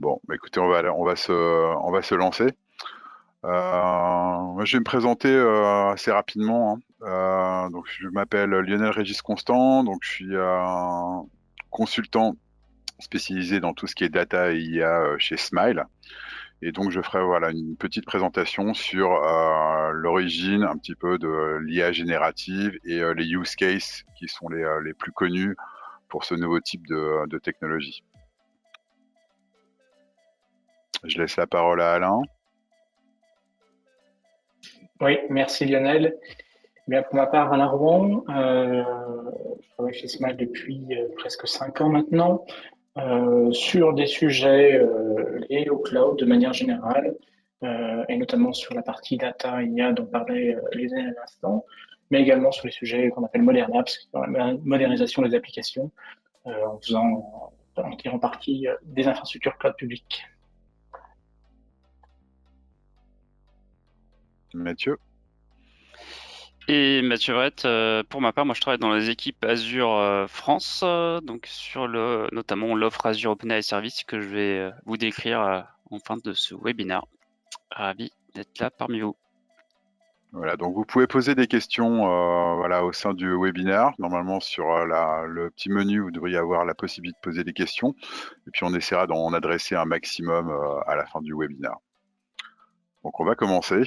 Bon, bah écoutez, on va se lancer. Moi, je vais me présenter assez rapidement, hein. Donc, je m'appelle Lionel Régis Constant, donc je suis consultant spécialisé dans tout ce qui est data et IA chez Smile. Et donc, je ferai voilà une petite présentation sur l'origine un petit peu de l'IA générative et les use cases qui sont les plus connus pour ce nouveau type de technologie. Je laisse la parole à Alain. Oui, merci Lionel. Bien, pour ma part, Alain Rouen, je travaille chez Smile depuis presque 5 ans maintenant, sur des sujets liés au cloud de manière générale, et notamment sur la partie data IA dont parlait Lionel à l'instant, mais également sur les sujets qu'on appelle Modern Apps, la modernisation des applications, en tirant parti des infrastructures cloud publiques. Mathieu. Et Mathieu Vrette, pour ma part, moi je travaille dans les équipes Azure France, donc sur notamment l'offre Azure OpenAI Service que je vais vous décrire en fin de ce webinaire. Ravi d'être là parmi vous. Voilà, donc vous pouvez poser des questions voilà, au sein du webinaire. Normalement, sur le petit menu, vous devriez avoir la possibilité de poser des questions. Et puis, on essaiera d'en adresser un maximum à la fin du webinaire. Donc, on va commencer.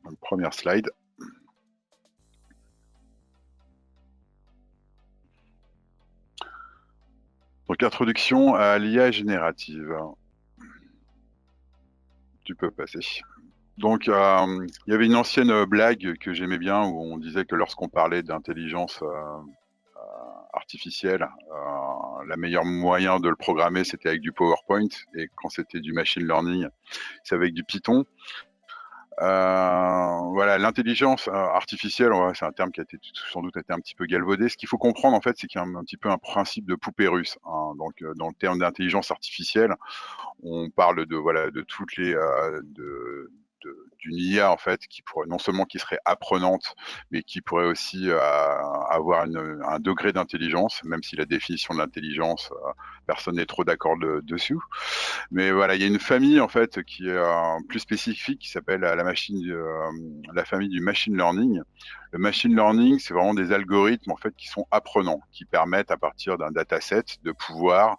Donc, première slide. Donc, introduction à l'IA générative. Tu peux passer. Donc, il y avait une ancienne blague que j'aimais bien où on disait que lorsqu'on parlait d'intelligence artificielle, la meilleure moyen de le programmer, c'était avec du PowerPoint, et quand c'était du machine learning, c'est avec du Python. Voilà, l'intelligence artificielle, ouais, c'est un terme qui a été sans doute été un petit peu galvaudé. Ce qu'il faut comprendre en fait, c'est qu'il y a un petit peu un principe de poupée russe, hein. Donc, dans le terme d'intelligence artificielle, on parle de voilà de toutes les d'une IA en fait qui pourrait non seulement qui serait apprenante, mais qui pourrait aussi avoir un degré d'intelligence, même si la définition de l'intelligence, personne n'est trop d'accord dessus. Mais voilà, il y a une famille en fait qui est plus spécifique qui s'appelle la famille du machine learning. Le machine learning, c'est vraiment des algorithmes en fait qui sont apprenants, qui permettent à partir d'un dataset de pouvoir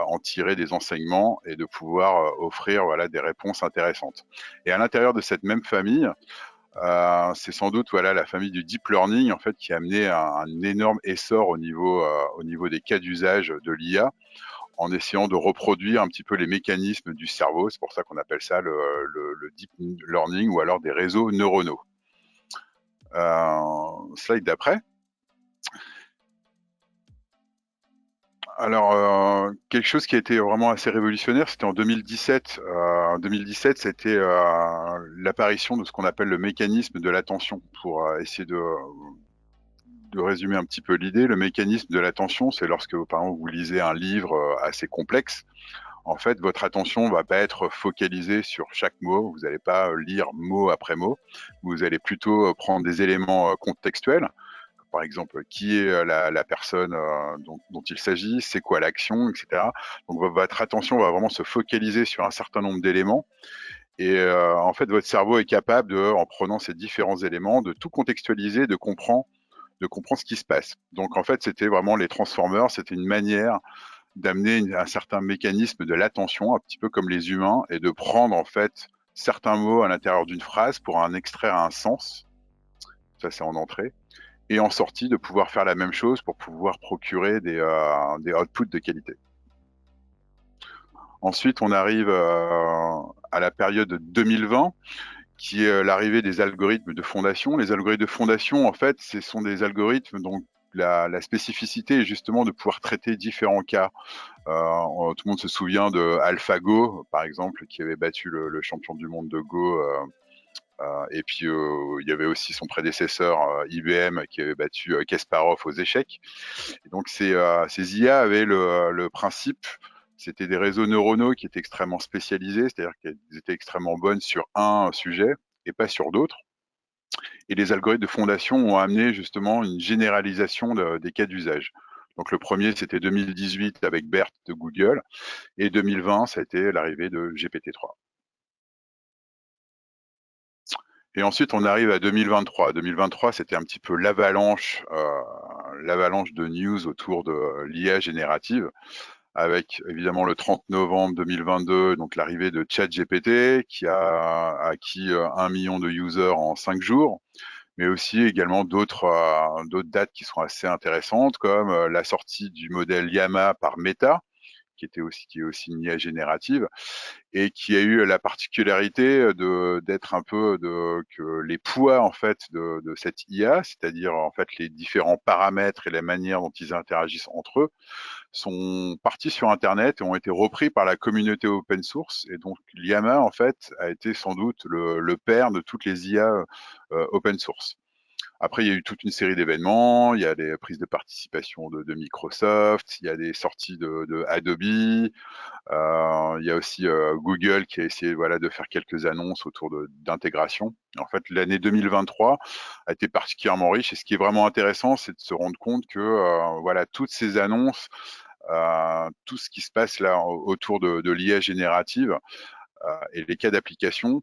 en tirer des enseignements et de pouvoir offrir voilà des réponses intéressantes. Et à l'intérieur de cette même famille, c'est sans doute voilà la famille du deep learning en fait qui a amené un énorme essor au niveau des cas d'usage de l'IA en essayant de reproduire un petit peu les mécanismes du cerveau. C'est pour ça qu'on appelle ça le deep learning ou alors des réseaux neuronaux. Slide d'après. Alors, quelque chose qui a été vraiment assez révolutionnaire, c'était en 2017. En 2017, c'était l'apparition de ce qu'on appelle le mécanisme de l'attention. Pour essayer de résumer un petit peu l'idée, le mécanisme de l'attention, c'est lorsque, par exemple, vous lisez un livre assez complexe, en fait, votre attention va pas être focalisée sur chaque mot. Vous n'allez pas lire mot après mot. Vous allez plutôt prendre des éléments contextuels. Par exemple, qui est la personne dont il s'agit, c'est quoi l'action, etc. Donc votre attention va vraiment se focaliser sur un certain nombre d'éléments. Et en fait, votre cerveau est capable en prenant ces différents éléments, de tout contextualiser, de comprendre ce qui se passe. Donc en fait, c'était vraiment les transformers, c'était une manière d'amener un certain mécanisme de l'attention, un petit peu comme les humains, et de prendre en fait certains mots à l'intérieur d'une phrase pour en extraire un sens. Ça, c'est en entrée. Et en sortie, de pouvoir faire la même chose pour pouvoir procurer des outputs de qualité. Ensuite, on arrive à la période 2020, qui est l'arrivée des algorithmes de fondation. Les algorithmes de fondation, en fait, ce sont des algorithmes dont la spécificité est justement de pouvoir traiter différents cas. Tout le monde se souvient de AlphaGo, par exemple, qui avait battu le champion du monde de Go. Et puis, il y avait aussi son prédécesseur, IBM, qui avait battu Kasparov aux échecs. Et donc, ces IA avaient le principe, c'était des réseaux neuronaux qui étaient extrêmement spécialisés, c'est-à-dire qu'elles étaient extrêmement bonnes sur un sujet et pas sur d'autres. Et les algorithmes de fondation ont amené justement une généralisation des cas d'usage. Donc le premier, c'était 2018 avec BERT de Google, et 2020, ça a été l'arrivée de GPT-3. Et ensuite, on arrive à 2023. 2023, c'était un petit peu l'avalanche de news autour de l'IA générative, avec évidemment le 30 novembre 2022, donc l'arrivée de ChatGPT, qui a acquis 1 million de users en 5 jours, mais aussi également d'autres dates qui sont assez intéressantes, comme la sortie du modèle Llama par Meta, qui est aussi une IA générative, et qui a eu la particularité d'être un peu que les poids en fait de cette IA, c'est-à-dire en fait les différents paramètres et la manière dont ils interagissent entre eux, sont partis sur Internet et ont été repris par la communauté open source. Et donc Llama en fait a été sans doute le père de toutes les IA open source. Après, il y a eu toute une série d'événements, il y a des prises de participation de Microsoft, il y a des sorties de Adobe, il y a aussi Google qui a essayé voilà, de faire quelques annonces autour d'intégration. En fait, l'année 2023 a été particulièrement riche, et ce qui est vraiment intéressant, c'est de se rendre compte que voilà, toutes ces annonces, tout ce qui se passe là autour de l'IA générative et les cas d'application,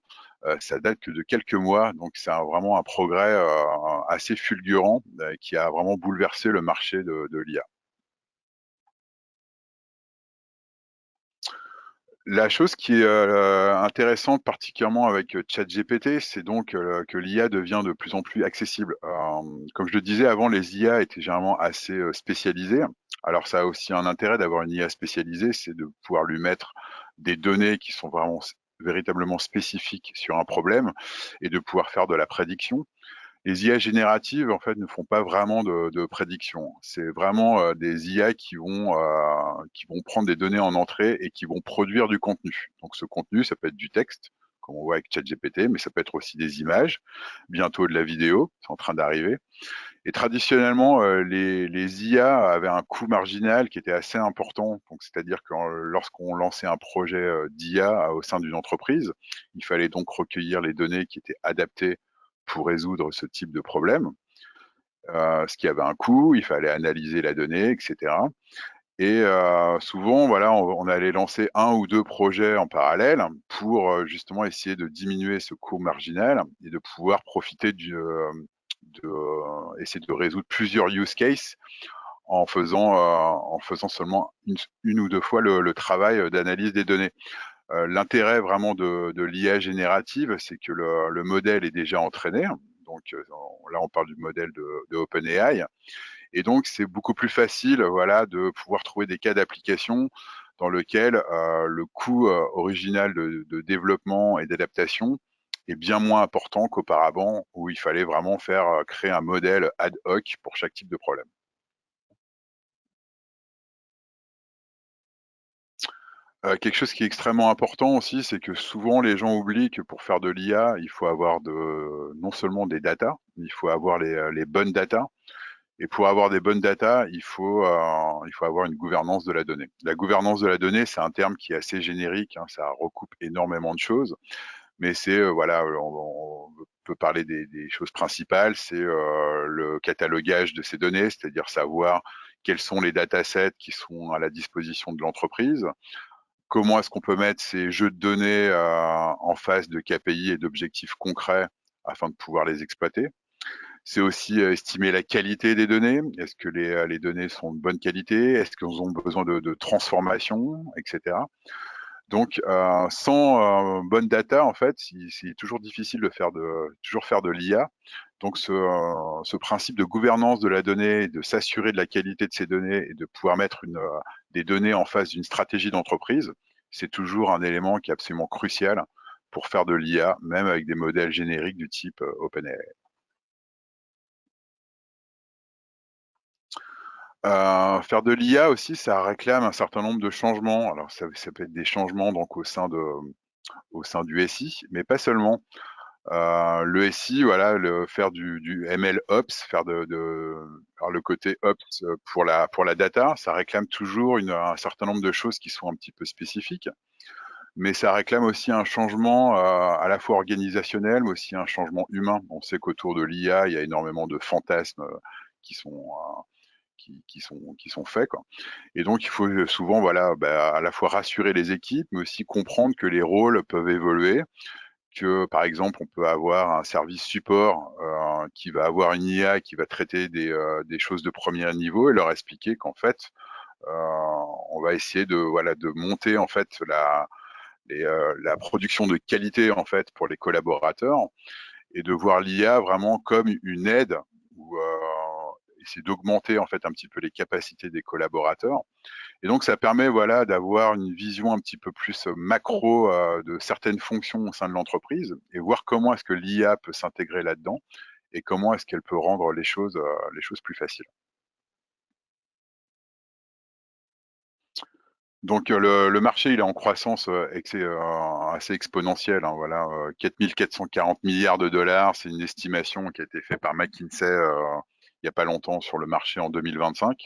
ça date que de quelques mois, donc c'est vraiment un progrès assez fulgurant qui a vraiment bouleversé le marché de l'IA. La chose qui est intéressante, particulièrement avec ChatGPT, c'est donc que l'IA devient de plus en plus accessible. Comme je le disais avant, les IA étaient généralement assez spécialisées. Alors ça a aussi un intérêt d'avoir une IA spécialisée, c'est de pouvoir lui mettre des données qui sont vraiment véritablement spécifiques sur un problème, et de pouvoir faire de la prédiction. Les IA génératives, en fait, ne font pas vraiment de prédiction. C'est vraiment des IA qui vont prendre des données en entrée et qui vont produire du contenu. Donc ce contenu, ça peut être du texte, comme on voit avec ChatGPT, mais ça peut être aussi des images, bientôt de la vidéo, c'est en train d'arriver. Et traditionnellement, les IA avaient un coût marginal qui était assez important. Donc c'est-à-dire que lorsqu'on lançait un projet d'IA au sein d'une entreprise, il fallait donc recueillir les données qui étaient adaptées pour résoudre ce type de problème, ce qui avait un coût, il fallait analyser la donnée, etc. Et souvent, voilà, on allait lancer un ou deux projets en parallèle pour justement essayer de diminuer ce coût marginal et de pouvoir profiter essayer de résoudre plusieurs use cases en faisant seulement une ou deux fois le travail d'analyse des données. L'intérêt vraiment de l'IA générative, c'est que le modèle est déjà entraîné. Donc là, on parle du modèle de OpenAI. Et donc, c'est beaucoup plus facile, voilà, de pouvoir trouver des cas d'application dans lequel le coût original de développement et d'adaptation est bien moins important qu'auparavant, où il fallait vraiment faire créer un modèle ad hoc pour chaque type de problème. Quelque chose qui est extrêmement important aussi, c'est que souvent les gens oublient que pour faire de l'IA, il faut avoir non seulement des datas, mais il faut avoir les bonnes datas. Et pour avoir des bonnes datas, il faut avoir une gouvernance de la donnée. La gouvernance de la donnée, c'est un terme qui est assez générique, hein, ça recoupe énormément de choses, mais c'est voilà, on peut parler des choses principales, c'est le catalogage de ces données, c'est-à-dire savoir quels sont les datasets qui sont à la disposition de l'entreprise. Comment est-ce qu'on peut mettre ces jeux de données en face de KPI et d'objectifs concrets afin de pouvoir les exploiter? C'est aussi estimer la qualité des données. Est-ce que les données sont de bonne qualité? Est-ce qu'elles ont besoin de transformation, etc. Donc, sans bonne data, en fait, c'est toujours difficile de toujours faire de l'IA. Donc, ce principe de gouvernance de la donnée, de s'assurer de la qualité de ces données et de pouvoir mettre des données en face d'une stratégie d'entreprise, c'est toujours un élément qui est absolument crucial pour faire de l'IA, même avec des modèles génériques du type OpenAI. Faire de l'IA aussi, ça réclame un certain nombre de changements. Alors ça peut être des changements donc au sein du SI, mais pas seulement. Le SI, voilà, faire du MLOps, faire alors le côté Ops pour la data, ça réclame toujours un certain nombre de choses qui sont un petit peu spécifiques. mais ça réclame aussi un changement, à la fois organisationnel, mais aussi un changement humain. On sait qu'autour de l'IA, il y a énormément de fantasmes, qui sont, qui sont faits, quoi. Et donc il faut, souvent, voilà, bah, à la fois rassurer les équipes, mais aussi comprendre que les rôles peuvent évoluer, que, par exemple, on peut avoir un service support, qui va avoir une IA qui va traiter des choses de premier niveau et leur expliquer qu'en fait, heu, on va essayer de, voilà, de monter, en fait, la production de qualité, en fait, pour les collaborateurs et de voir l'IA vraiment comme une aide ou, essayer d'augmenter, en fait, un petit peu les capacités des collaborateurs. Et donc ça permet, voilà, d'avoir une vision un petit peu plus, macro, de certaines fonctions au sein de l'entreprise et voir comment est-ce que l'IA peut s'intégrer là-dedans et comment est-ce qu'elle peut rendre les choses plus faciles. Donc, le marché, il est en croissance, assez exponentielle, hein, voilà, 4 440 000 000 $, c'est une estimation qui a été faite par McKinsey, il y a pas longtemps sur le marché en 2025.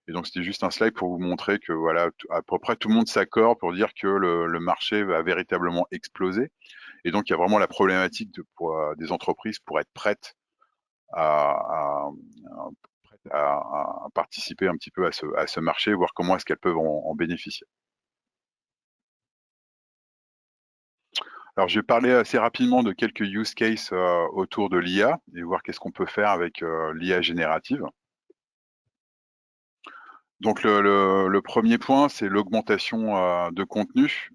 Et donc c'était juste un slide pour vous montrer que, voilà, à peu près tout le monde s'accorde pour dire que le marché va véritablement exploser. Et donc il y a vraiment la problématique pour, des entreprises pour être prêtes à à participer un petit peu à ce marché, voir comment est-ce qu'elles peuvent en bénéficier. Alors, je vais parler assez rapidement de quelques use cases, autour de l'IA et voir qu'est-ce qu'on peut faire avec, l'IA générative. Donc le 1er point, c'est l'augmentation, de contenu.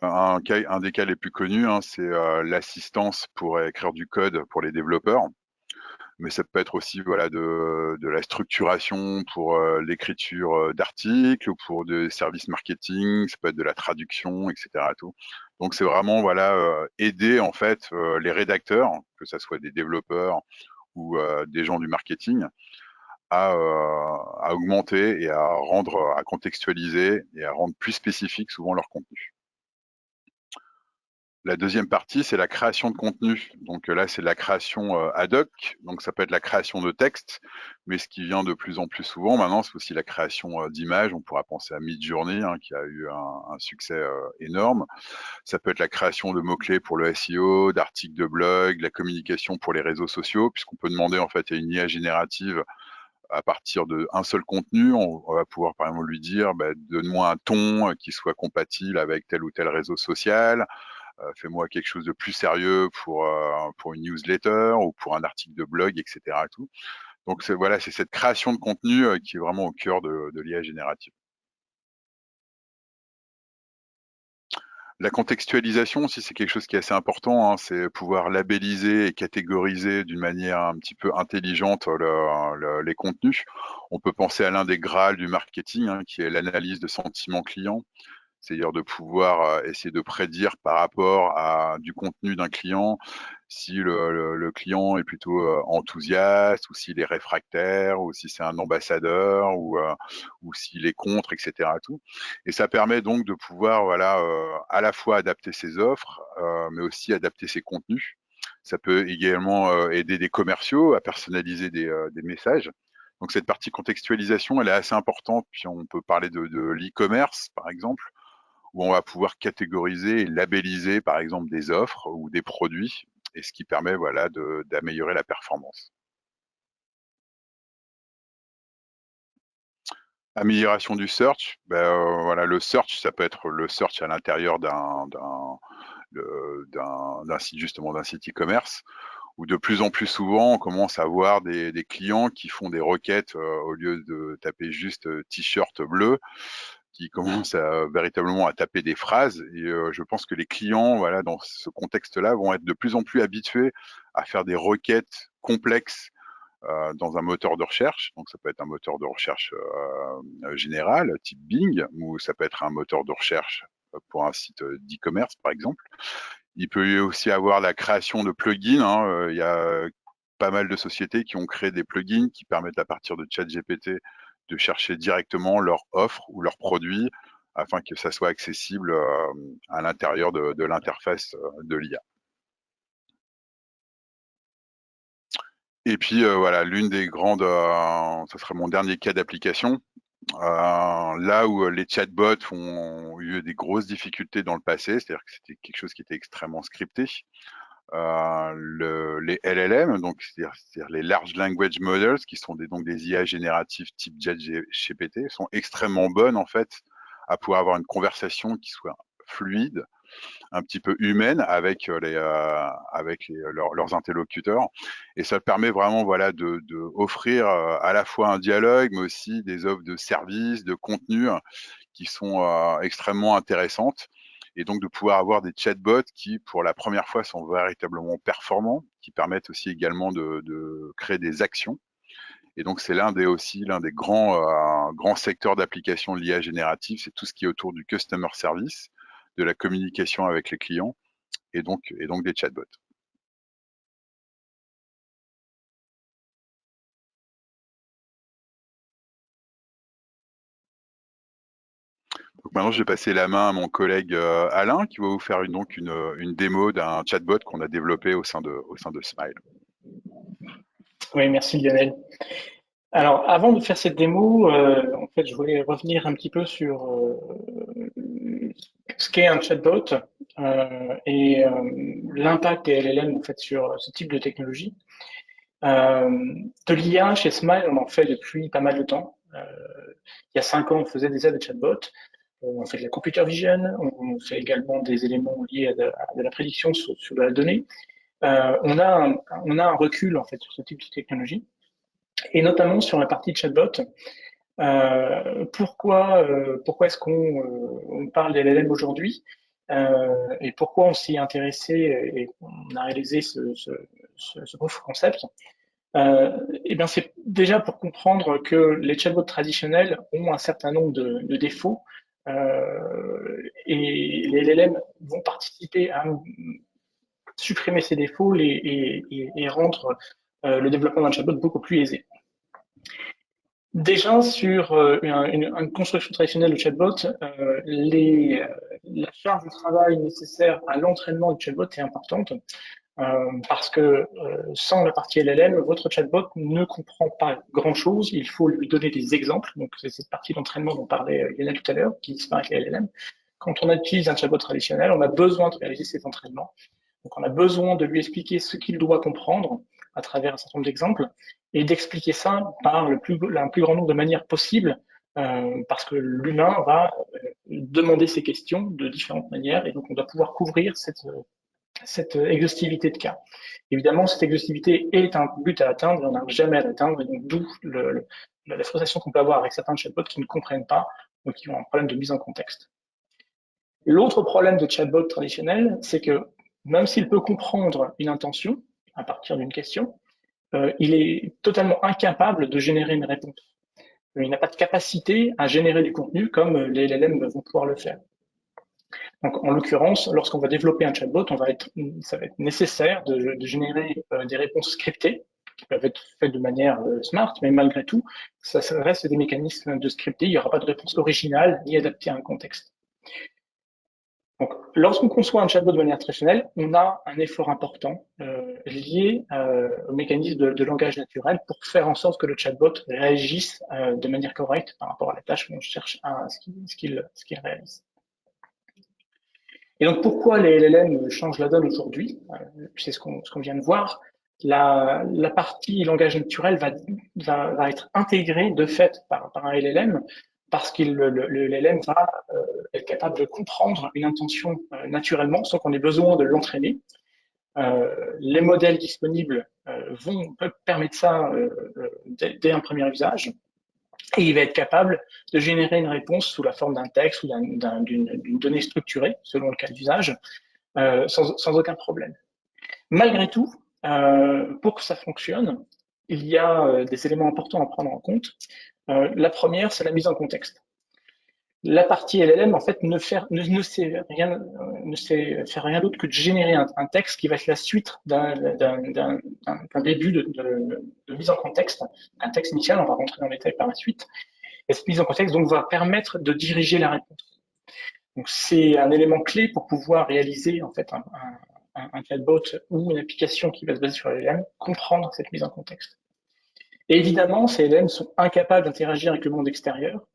Un des cas les plus connus, hein, c'est, l'assistance pour écrire du code pour les développeurs. Mais ça peut être aussi, voilà, de la structuration pour, l'écriture, d'articles ou pour des services marketing, ça peut être de la traduction et cetera, tout. Donc c'est vraiment, voilà, aider, en fait, les rédacteurs, que ça soit des développeurs ou, des gens du marketing à augmenter et à contextualiser et à rendre plus spécifique souvent leur contenu. La deuxième partie, c'est la création de contenu. Donc, là, c'est de la création, ad hoc, donc ça peut être la création de texte, mais ce qui vient de plus en plus souvent maintenant, c'est aussi la création, d'images. On pourra penser à Midjourney, hein, qui a eu un succès, énorme. Ça peut être la création de mots-clés pour le SEO, d'articles de blog, la communication pour les réseaux sociaux, puisqu'on peut demander, en fait, à une IA générative à partir d'un seul contenu, on va pouvoir par exemple lui dire, bah, donne-moi un ton qui soit compatible avec tel ou tel réseau social, fais-moi quelque chose de plus sérieux pour une newsletter ou pour un article de blog, etc. Et tout. Donc c'est, voilà, c'est cette création de contenu qui est vraiment au cœur de l'IA générative. La contextualisation aussi, c'est quelque chose qui est assez important, hein, c'est pouvoir labelliser et catégoriser d'une manière un petit peu intelligente les contenus. On peut penser à l'un des grâles du marketing, hein, qui est l'analyse de sentiments clients. C'est-à-dire de pouvoir, essayer de prédire par rapport à du contenu d'un client, si le client est plutôt, enthousiaste ou s'il est réfractaire ou si c'est un ambassadeur ou s'il est contre et cetera tout. Et ça permet donc de pouvoir, voilà, à la fois adapter ses offres, mais aussi adapter ses contenus. Ça peut également, aider des commerciaux à personnaliser des messages. Donc cette partie contextualisation, elle est assez importante, puis on peut parler de l'e-commerce, par exemple, où on va pouvoir catégoriser et labelliser, par exemple, des offres ou des produits et ce qui permet, voilà, d'améliorer la performance. Amélioration du search, voilà, le search, ça peut être le search à l'intérieur d'un site, justement, d'un site e-commerce où de plus en plus souvent, on commence à voir des clients qui font des requêtes, au lieu de taper juste, t-shirt bleu, qui commencent à véritablement à taper des phrases et je pense que les clients, voilà, dans ce contexte-là, vont être de plus en plus habitués à faire des requêtes complexes, dans un moteur de recherche. Donc ça peut être un moteur de recherche, général, type Bing, ou ça peut être un moteur de recherche, pour un site, d'e-commerce, par exemple. Il peut y aussi avoir la création de plugins, hein, il y a pas mal de sociétés qui ont créé des plugins qui permettent à partir de ChatGPT de chercher directement leur offre ou leurs produits afin que ça soit accessible, à l'intérieur de l'interface, de l'IA. Et puis, voilà, l'une des grandes, ça serait mon dernier cas d'application, Là où les chatbots ont eu des grosses difficultés dans le passé, c'est-à-dire que c'était quelque chose qui était extrêmement scripté. Les LLM, donc c'est-à-dire les Large Language Models, qui sont donc des IA génératives type ChatGPT, sont extrêmement bonnes en fait à pouvoir avoir une conversation qui soit fluide, un petit peu humaine avec leurs interlocuteurs, et ça permet vraiment voilà de offrir à la fois un dialogue, mais aussi des offres de services, de contenu qui sont extrêmement intéressantes, et donc de pouvoir avoir des chatbots qui, pour la première fois, sont véritablement performants, qui permettent aussi également de créer des actions. Et donc c'est l'un des grands secteurs d'application de l'IA générative, c'est tout ce qui est autour du customer service, de la communication avec les clients, et donc des chatbots. Donc maintenant, je vais passer la main à mon collègue Alain, qui va vous faire une démo d'un chatbot qu'on a développé au sein de Smile. Oui, merci Lionel. Alors, avant de faire cette démo, en fait, je voulais revenir un petit peu sur ce qu'est un chatbot et l'impact des LLM en fait sur ce type de technologie. De l'IA chez Smile, on en fait depuis pas mal de temps. Il y a 5 ans, on faisait déjà des chatbots. On fait de la computer vision, on fait également des éléments liés à de la prédiction sur la donnée. On a un recul en fait sur ce type de technologie, et notamment sur la partie chatbot. Pourquoi est-ce qu'on parle des LLM aujourd'hui, et pourquoi on s'y est intéressé et on a réalisé ce proof of concept? Eh bien, c'est déjà pour comprendre que les chatbots traditionnels ont un certain nombre de défauts, et les LLM vont participer à supprimer ces défauts et rendre le développement d'un chatbot beaucoup plus aisé. Déjà, sur une construction traditionnelle de chatbot, la charge de travail nécessaire à l'entraînement du chatbot est importante, parce que sans la partie LLM, votre chatbot ne comprend pas grand-chose. Il faut lui donner des exemples. Donc, c'est cette partie d'entraînement dont parlait Lionel tout à l'heure, qui disparaît avec les LLM. Quand on utilise un chatbot traditionnel, on a besoin de réaliser ces entraînements. Donc, on a besoin de lui expliquer ce qu'il doit comprendre à travers un certain nombre d'exemples, et d'expliquer ça par un plus grand nombre de manières possibles, parce que l'humain va demander ces questions de différentes manières, et donc on doit pouvoir couvrir cette exhaustivité de cas. Évidemment, cette exhaustivité est un but à atteindre, et on n'arrive jamais à l'atteindre, et donc d'où la frustration qu'on peut avoir avec certains chatbots qui ne comprennent pas, ou qui ont un problème de mise en contexte. L'autre problème de chatbot traditionnel, c'est que même s'il peut comprendre une intention à partir d'une question, il est totalement incapable de générer une réponse. Il n'a pas de capacité à générer du contenu comme les LLM vont pouvoir le faire. Donc, en l'occurrence, lorsqu'on va développer un chatbot, ça va être nécessaire de générer des réponses scriptées qui peuvent être faites de manière smart, mais malgré tout, ça reste des mécanismes de scripté. Il n'y aura pas de réponse originale ni adaptée à un contexte. Donc, lorsqu'on conçoit un chatbot de manière traditionnelle, on a un effort important lié au mécanisme de langage naturel pour faire en sorte que le chatbot réagisse de manière correcte par rapport à la tâche qu'on cherche à ce qu'il réalise. Et donc, pourquoi les LLM changent la donne aujourd'hui? C'est ce qu'on vient de voir. La partie langage naturel va être intégrée de fait par un LLM, parce que le LLM va être capable de comprendre une intention naturellement sans qu'on ait besoin de l'entraîner. Les modèles disponibles peuvent permettre ça dès un premier usage, et il va être capable de générer une réponse sous la forme d'un texte ou d'une donnée structurée, selon le cas d'usage, sans aucun problème. Malgré tout, pour que ça fonctionne, il y a des éléments importants à prendre en compte. La première, c'est la mise en contexte. La partie LLM, en fait, ne sait faire rien d'autre que de générer un texte qui va être la suite d'un début de mise en contexte, un texte initial. On va rentrer dans les détails par la suite. Et cette mise en contexte donc va permettre de diriger la réponse. Donc c'est un élément clé pour pouvoir réaliser en fait un chatbot ou une application qui va se baser sur LLM, comprendre cette mise en contexte. Et évidemment, ces LLM sont incapables d'interagir avec le monde extérieur.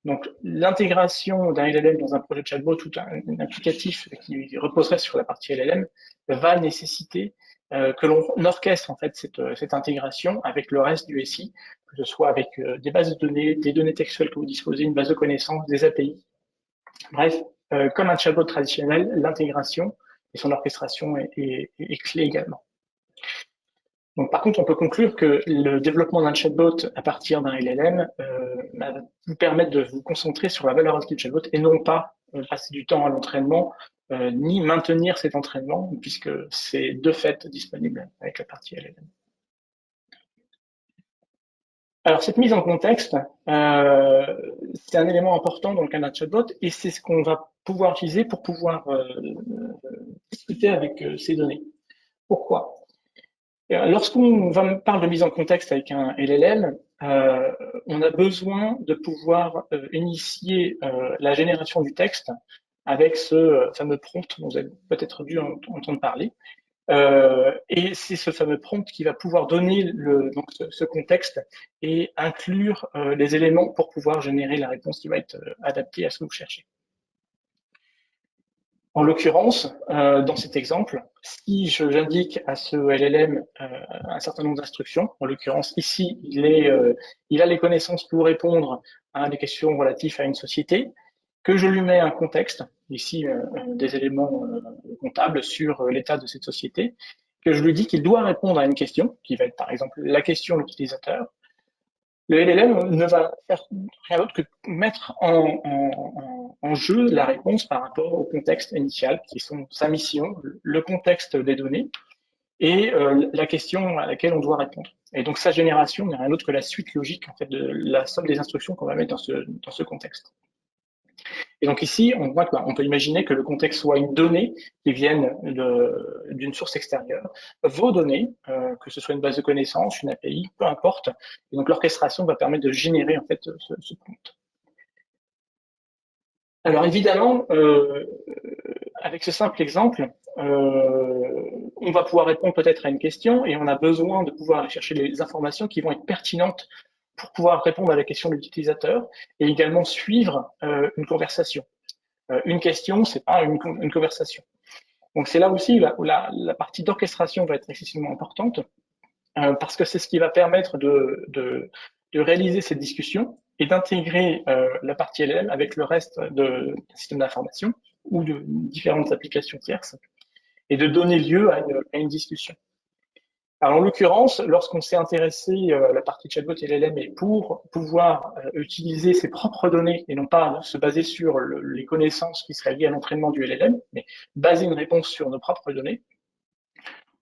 Donc, l'intégration d'un LLM dans un projet de chatbot ou un applicatif qui reposerait sur la partie LLM va nécessiter que l'on orchestre en fait cette intégration avec le reste du SI, que ce soit avec des bases de données, des données textuelles que vous disposez, une base de connaissances, des API. Bref, comme un chatbot traditionnel, l'intégration et son orchestration est clé également. Donc, par contre, on peut conclure que le développement d'un chatbot à partir d'un LLM va vous permettre de vous concentrer sur la valeur ajoutée du chatbot et non pas passer du temps à l'entraînement ni maintenir cet entraînement puisque c'est de fait disponible avec la partie LLM. Alors, cette mise en contexte, c'est un élément important dans le cas d'un chatbot et c'est ce qu'on va pouvoir utiliser pour pouvoir discuter avec ces données. Pourquoi ? Lorsqu'on parle de mise en contexte avec un LLM, on a besoin de pouvoir initier la génération du texte avec ce fameux prompt dont vous avez peut-être dû entendre parler. Et c'est ce fameux prompt qui va pouvoir donner donc ce contexte et inclure les éléments pour pouvoir générer la réponse qui va être adaptée à ce que vous cherchez. En l'occurrence, dans cet exemple, si j'indique à ce LLM un certain nombre d'instructions, en l'occurrence ici, il a les connaissances pour répondre à des questions relatives à une société, que je lui mets un contexte, ici des éléments comptables sur l'état de cette société, que je lui dis qu'il doit répondre à une question, qui va être par exemple la question de l'utilisateur, le LLM ne va faire rien d'autre que mettre en jeu la réponse par rapport au contexte initial, qui sont sa mission, le contexte des données, et la question à laquelle on doit répondre. Et donc sa génération n'est rien d'autre que la suite logique en fait, de la somme des instructions qu'on va mettre dans ce contexte. Et donc ici, on voit qu'on peut imaginer que le contexte soit une donnée qui vienne d'une source extérieure, vos données, que ce soit une base de connaissances, une API, peu importe. Et donc l'orchestration va permettre de générer en fait ce prompt. Alors évidemment, avec ce simple exemple, on va pouvoir répondre peut-être à une question et on a besoin de pouvoir aller chercher les informations qui vont être pertinentes pour pouvoir répondre à la question de l'utilisateur et également suivre une conversation. Une question, c'est pas une conversation. Donc c'est là aussi où la partie d'orchestration va être excessivement importante parce que c'est ce qui va permettre de réaliser cette discussion et d'intégrer la partie LLM avec le reste du système d'information ou de différentes applications tierces et de donner lieu à une discussion. Alors, en l'occurrence, lorsqu'on s'est intéressé à la partie chatbot et LLM et pour pouvoir utiliser ses propres données et non pas se baser sur les connaissances qui seraient liées à l'entraînement du LLM, mais baser une réponse sur nos propres données,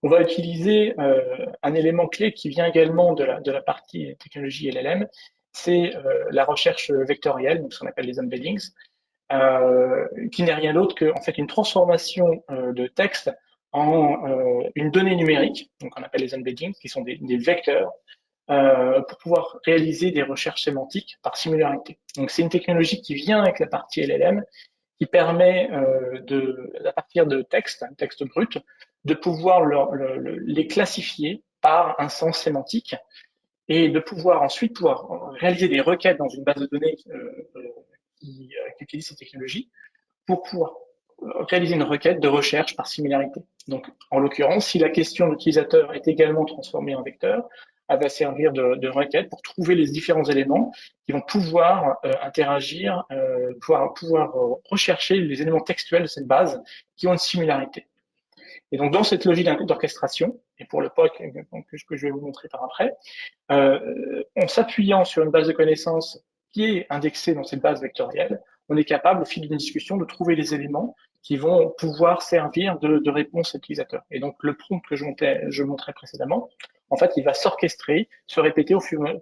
on va utiliser un élément clé qui vient également de la partie technologie LLM, c'est la recherche vectorielle, donc ce qu'on appelle les embeddings, qui n'est rien d'autre qu'en fait une transformation de texte en une donnée numérique, donc on appelle les embeddings, qui sont des vecteurs, pour pouvoir réaliser des recherches sémantiques par similarité. Donc c'est une technologie qui vient avec la partie LLM, qui permet à partir de texte brut, de pouvoir les classifier par un sens sémantique et de pouvoir ensuite réaliser des requêtes dans une base de données qui utilise ces technologies pour pouvoir réaliser une requête de recherche par similarité. Donc, en l'occurrence, si la question de l'utilisateur est également transformée en vecteur, elle va servir de requête pour trouver les différents éléments qui vont pouvoir interagir, pouvoir rechercher les éléments textuels de cette base qui ont une similarité. Et donc, dans cette logique d'orchestration, et pour le POC que je vais vous montrer par après, en s'appuyant sur une base de connaissances qui est indexée dans cette base vectorielle, on est capable, au fil d'une discussion, de trouver les éléments qui vont pouvoir servir de réponse à l'utilisateur. Et donc, le prompt que je montrais précédemment, en fait, il va s'orchestrer, se répéter au fur et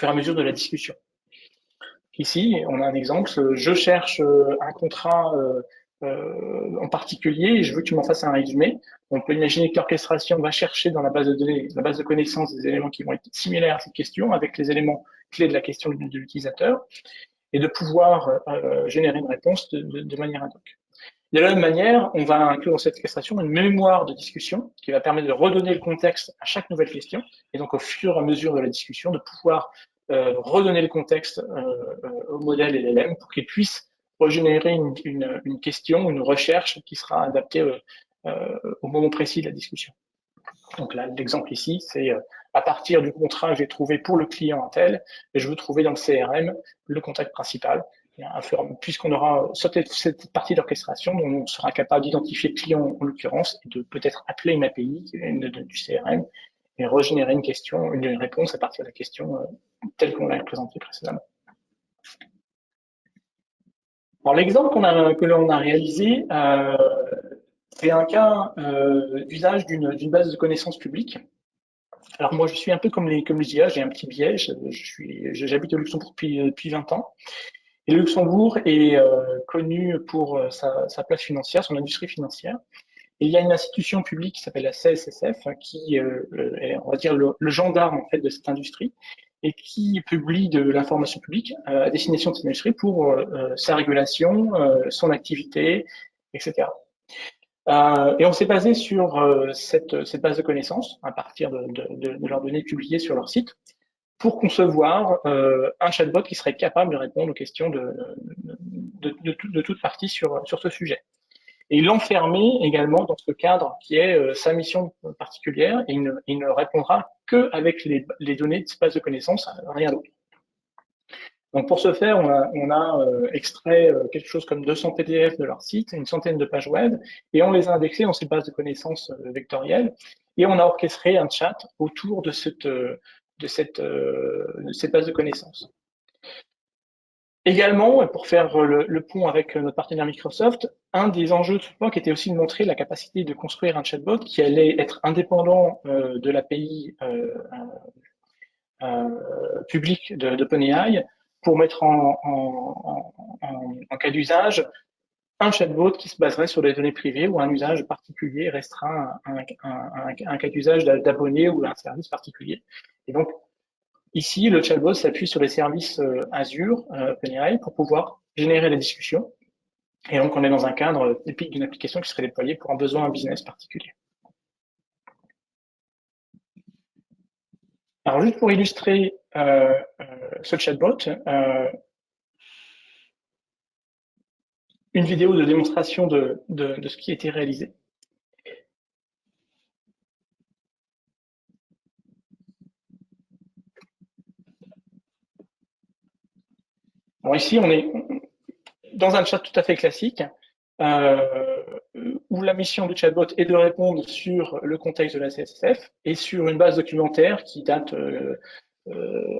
à mesure de la discussion. Ici, on a un exemple, je cherche un contrat en particulier et je veux que tu m'en fasses un résumé. On peut imaginer que l'orchestration va chercher dans la base de données, la base de connaissances des éléments qui vont être similaires à cette question avec les éléments clés de la question de l'utilisateur et de pouvoir générer une réponse de manière ad hoc. De la même manière, on va inclure dans cette orchestration une mémoire de discussion qui va permettre de redonner le contexte à chaque nouvelle question et donc au fur et à mesure de la discussion de pouvoir redonner le contexte au modèle LLM pour qu'il puisse régénérer une question, une recherche qui sera adaptée au moment précis de la discussion. Donc là, l'exemple ici, c'est à partir du contrat que j'ai trouvé pour le client tel, je veux trouver dans le CRM le contact principal. Puisqu'on aura cette partie d'orchestration, on sera capable d'identifier le client en l'occurrence et de peut-être appeler une API du CRM et régénérer une question, une réponse à partir de la question telle qu'on l'a présentée précédemment. Alors l'exemple que l'on a réalisé, c'est un cas d'usage d'une base de connaissances publiques. Alors moi, je suis un peu comme les IA, j'ai un petit biais. J'habite au Luxembourg depuis 20 ans. Et le Luxembourg est connu pour sa place financière, son industrie financière. Et il y a une institution publique qui s'appelle la CSSF, qui est, on va dire, le gendarme en fait de cette industrie, et qui publie de l'information publique à destination de cette industrie pour sa régulation, son activité, etc. Et on s'est basé sur cette base de connaissances à partir de leurs données publiées sur leur site pour concevoir un chatbot qui serait capable de répondre aux questions de toute partie sur ce sujet. Et il l'enfermait également dans ce cadre qui est sa mission particulière et il ne répondra qu'avec les données de cette base de connaissances, rien d'autre. Donc pour ce faire, on a extrait quelque chose comme 200 PDF de leur site, une centaine de pages web, et on les a indexés dans ces bases de connaissances vectorielles, et on a orchestré un chat autour de cette base de connaissances. Également, pour faire le pont avec notre partenaire Microsoft, un des enjeux de ce POC était aussi de montrer la capacité de construire un chatbot qui allait être indépendant de l'API publique d'OpenAI pour mettre en cas d'usage un chatbot qui se baserait sur des données privées ou un usage particulier restreint un cas d'usage d'abonné ou un service particulier. Et donc, ici, le chatbot s'appuie sur les services Azure, OpenAI, pour pouvoir générer la discussion. Et donc, on est dans un cadre typique d'une application qui serait déployée pour un besoin, un business particulier. Alors, juste pour illustrer ce chatbot, une vidéo de démonstration de ce qui a été réalisé. Bon, ici, on est dans un chat tout à fait classique, où la mission du chatbot est de répondre sur le contexte de la CSSF et sur une base documentaire qui date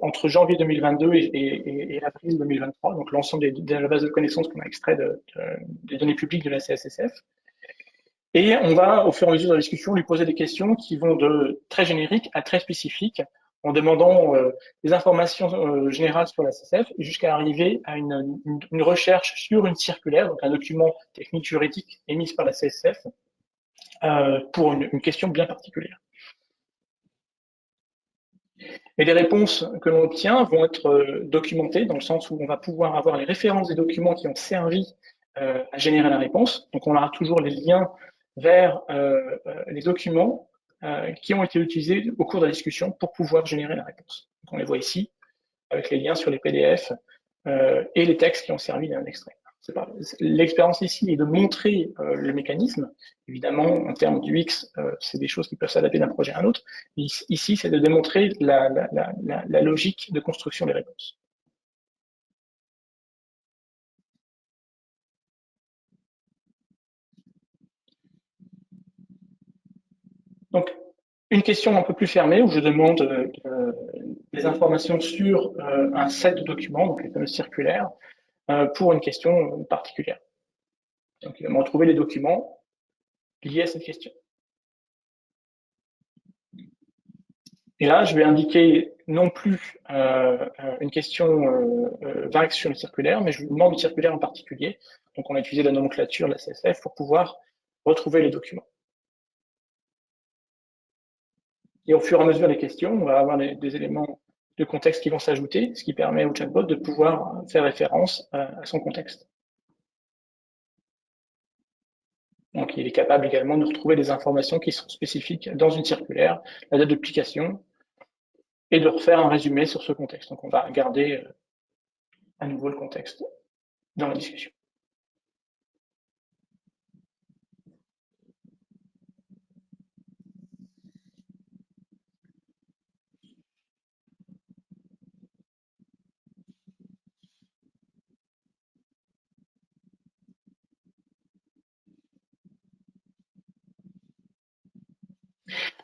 entre janvier 2022 et avril 2023, donc l'ensemble de la base de connaissances qu'on a extrait des données publiques de la CSSF. Et on va, au fur et à mesure de la discussion, lui poser des questions qui vont de très génériques à très spécifiques, en demandant des informations générales sur la CSF jusqu'à arriver à une recherche sur une circulaire, donc un document technique juridique émis par la CSF pour une question bien particulière. Et les réponses que l'on obtient vont être documentées dans le sens où on va pouvoir avoir les références des documents qui ont servi à générer la réponse. Donc on aura toujours les liens vers les documents qui ont été utilisés au cours de la discussion pour pouvoir générer la réponse. Donc on les voit ici, avec les liens sur les PDF et les textes qui ont servi d'un extrait. L'expérience ici est de montrer le mécanisme. Évidemment, en termes du X, c'est des choses qui peuvent s'adapter d'un projet à un autre. Ici, c'est de démontrer la logique de construction des réponses. Donc, une question un peu plus fermée où je demande des informations sur un set de documents, donc les fameux circulaires, pour une question particulière. Donc, il va me retrouver les documents liés à cette question. Et là, je vais indiquer non plus une question vague sur le circulaire, mais je vous demande le circulaire en particulier. Donc, on a utilisé la nomenclature de la CSF pour pouvoir retrouver les documents. Et au fur et à mesure des questions, on va avoir des éléments de contexte qui vont s'ajouter, ce qui permet au chatbot de pouvoir faire référence à son contexte. Donc, il est capable également de retrouver des informations qui sont spécifiques dans une circulaire, la date d'application, et de refaire un résumé sur ce contexte. Donc on va garder à nouveau le contexte dans la discussion.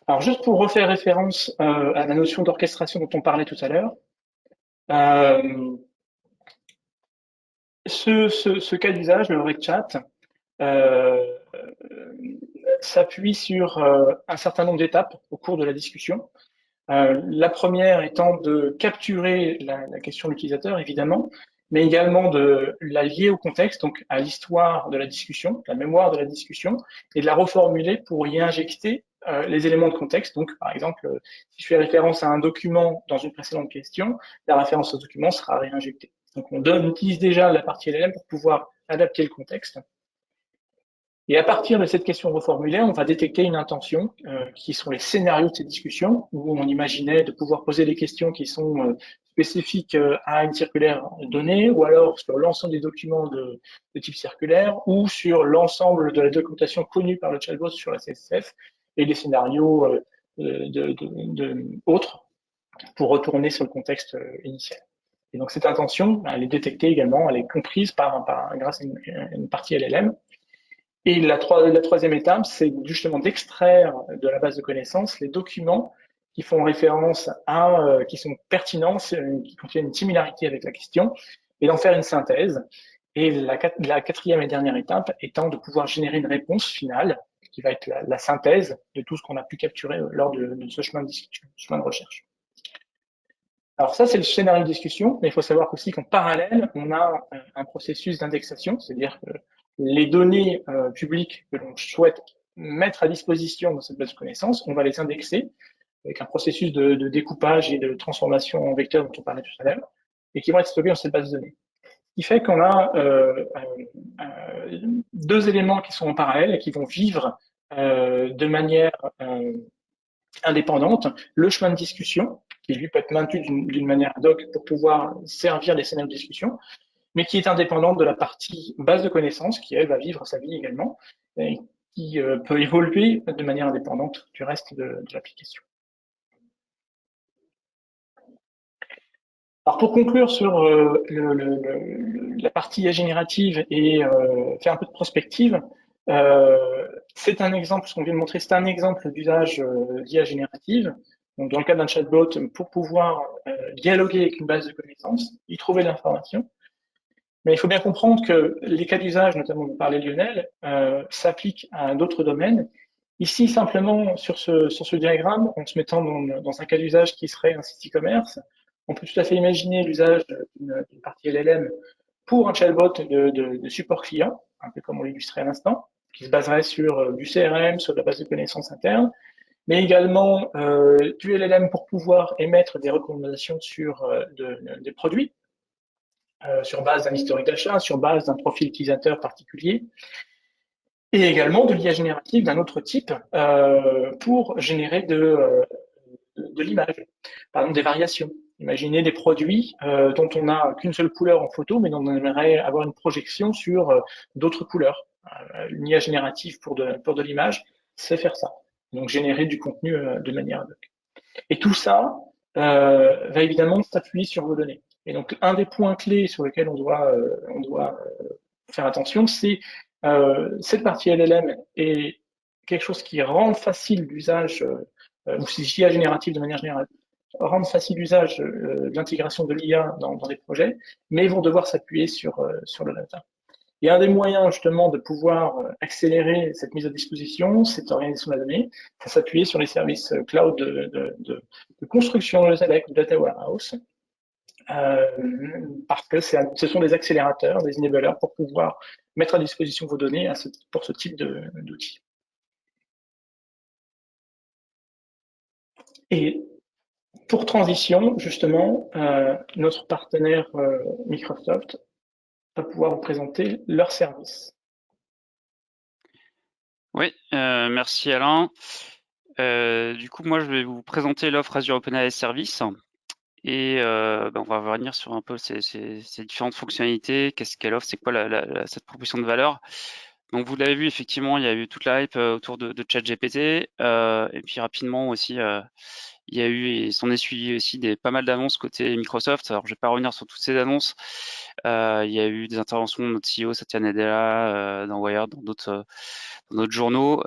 Alors juste pour refaire référence à la notion d'orchestration dont on parlait tout à l'heure, ce cas d'usage, le RecChat, s'appuie sur un certain nombre d'étapes au cours de la discussion. La première étant de capturer la question de l'utilisateur, évidemment, mais également de la lier au contexte, donc à l'histoire de la discussion, la mémoire de la discussion, et de la reformuler pour y injecter les éléments de contexte. Donc, par exemple, si je fais référence à un document dans une précédente question, la référence au document sera réinjectée. Donc, on utilise déjà la partie LLM pour pouvoir adapter le contexte. Et à partir de cette question reformulée, on va détecter une intention, qui sont les scénarios de ces discussions, où on imaginait de pouvoir poser des questions qui sont spécifiques à une circulaire donnée, ou alors sur l'ensemble des documents de type circulaire, ou sur l'ensemble de la documentation connue par le chatbot sur la CSSF, et les scénarios autres pour retourner sur le contexte initial. Et donc cette intention, elle est détectée également, elle est comprise grâce à une partie LLM. Et la troisième étape, c'est justement d'extraire de la base de connaissances les documents qui font référence qui sont pertinents, qui contiennent une similarité avec la question, et d'en faire une synthèse. Et la quatrième et dernière étape étant de pouvoir générer une réponse finale, qui va être la synthèse de tout ce qu'on a pu capturer lors de ce chemin de discussion, chemin de recherche. Alors ça, c'est le scénario de discussion, mais il faut savoir aussi qu'en parallèle, on a un processus d'indexation, c'est-à-dire que les données publiques que l'on souhaite mettre à disposition dans cette base de connaissances, on va les indexer avec un processus de découpage et de transformation en vecteur dont on parlait tout à l'heure, et qui vont être stockés dans cette base de données. Ce qui fait qu'on a deux éléments qui sont en parallèle et qui vont vivre de manière indépendante, le chemin de discussion, qui lui peut être maintenu d'une manière ad hoc pour pouvoir servir les scénarios de discussion, mais qui est indépendante de la partie base de connaissances, qui elle va vivre sa vie également, et qui peut évoluer de manière indépendante du reste de l'application. Alors pour conclure sur la partie IA générative et faire un peu de prospective, c'est un exemple, ce qu'on vient de montrer, c'est un exemple d'usage d'IA générative. Donc dans le cas d'un chatbot, pour pouvoir dialoguer avec une base de connaissances, y trouver l'information. Mais il faut bien comprendre que les cas d'usage, notamment dont parlait Lionel, s'appliquent à d'autres domaines. Ici, simplement, sur ce diagramme, en se mettant dans un cas d'usage qui serait un site e-commerce, on peut tout à fait imaginer l'usage d'une partie LLM pour un chatbot de support client, un peu comme on l'illustrait à l'instant, qui se baserait sur du CRM, sur la base de connaissances internes, mais également du LLM pour pouvoir émettre des recommandations sur des produits, sur base d'un historique d'achat, sur base d'un profil utilisateur particulier, et également de l'IA générative d'un autre type pour générer de l'image, par exemple des variations. Imaginez des produits dont on n'a qu'une seule couleur en photo, mais dont on aimerait avoir une projection sur d'autres couleurs. Une IA générative pour de l'image, c'est faire ça. Donc générer du contenu de manière ad hoc. Et tout ça va évidemment s'appuyer sur vos données. Et donc un des points clés sur lesquels on doit faire attention, c'est cette partie LLM est quelque chose qui rend facile l'usage, ou c'est l'IA générative de manière générale, rendre facile l'usage de l'intégration de l'IA dans des projets, mais ils vont devoir s'appuyer sur le data. Et un des moyens justement de pouvoir accélérer cette mise à disposition, cette organisation de la donnée, c'est s'appuyer sur les services cloud de construction de data lake, de data warehouse, parce que ce sont des accélérateurs, des enablers pour pouvoir mettre à disposition vos données pour ce type d'outils. Et pour transition, justement, notre partenaire Microsoft va pouvoir vous présenter leur service. Oui, merci Alain. Du coup, moi, je vais vous présenter l'offre Azure OpenAI Service et on va revenir sur un peu ces différentes fonctionnalités. Qu'est-ce qu'elle offre? C'est quoi cette proposition de valeur? Donc, vous l'avez vu, effectivement, il y a eu toute la hype autour de ChatGPT et puis rapidement aussi, il y a eu et s'en est suivi aussi pas mal d'annonces côté Microsoft. Alors, je vais pas revenir sur toutes ces annonces. Il y a eu des interventions de notre CEO Satya Nadella dans Wired, dans d'autres journaux,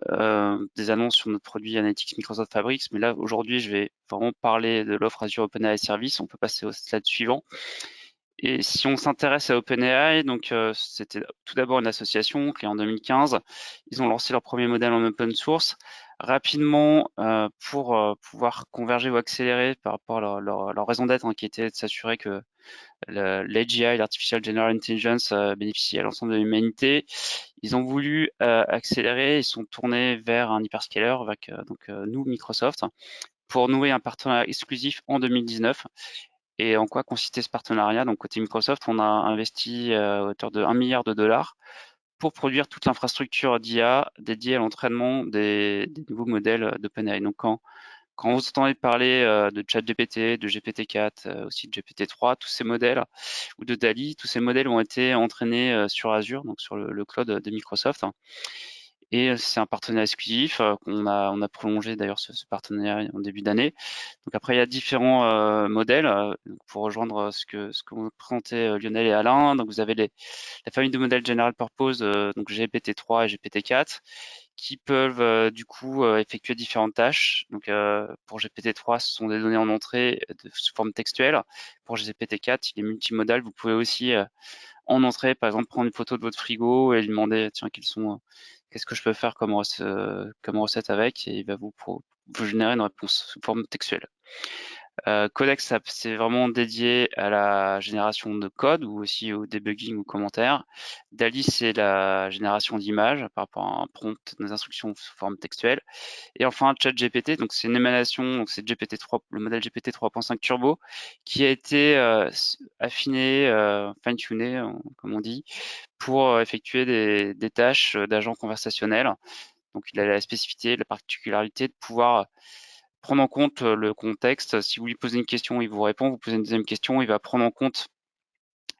des annonces sur notre produit Analytics Microsoft Fabrics. Mais là, aujourd'hui, je vais vraiment parler de l'offre Azure OpenAI Service. On peut passer au slide suivant. Et si on s'intéresse à OpenAI, donc c'était tout d'abord une association créée en 2015. Ils ont lancé leur premier modèle en open source rapidement pour pouvoir converger ou accélérer par rapport à leur raison d'être, qui était de s'assurer que l'AGI, l'Artificial General Intelligence, bénéficie à l'ensemble de l'humanité. Ils ont voulu accélérer, ils sont tournés vers un hyperscaler, avec nous, Microsoft, pour nouer un partenariat exclusif en 2019. Et en quoi consistait ce partenariat? Donc côté Microsoft, on a investi à hauteur de 1 milliard de dollars pour produire toute l'infrastructure d'IA dédiée à l'entraînement des nouveaux modèles d'OpenAI. Donc quand vous entendez parler de ChatGPT, de GPT-4, aussi de GPT-3, tous ces modèles, ou de DALL-E, tous ces modèles ont été entraînés sur Azure, donc sur le cloud de Microsoft. Et c'est un partenariat exclusif on a prolongé d'ailleurs ce partenariat en début d'année. Donc après, il y a différents modèles pour rejoindre ce que m'ont présenté Lionel et Alain. Donc vous avez la famille de modèles General Purpose, donc GPT-3 et GPT-4, qui peuvent du coup effectuer différentes tâches. Donc pour GPT-3, ce sont des données en entrée sous forme textuelle. Pour GPT-4, il est multimodal. Vous pouvez aussi en entrée, par exemple, prendre une photo de votre frigo et lui demander, tiens, qu'est-ce que je peux faire comme recette avec, et il va vous générer une réponse sous forme textuelle. Codex, c'est vraiment dédié à la génération de code ou aussi au debugging ou commentaires. DALL-E, c'est la génération d'images par rapport à un prompt, des instructions sous forme textuelle. Et enfin, ChatGPT, donc c'est une émanation, donc c'est GPT-3, le modèle GPT 3.5 Turbo, qui a été affiné, fine-tuné, comme on dit, pour effectuer des tâches d'agent conversationnel. Donc il a la spécificité, la particularité de pouvoir prendre en compte le contexte. Si vous lui posez une question, il vous répond. Vous posez une deuxième question, il va prendre en compte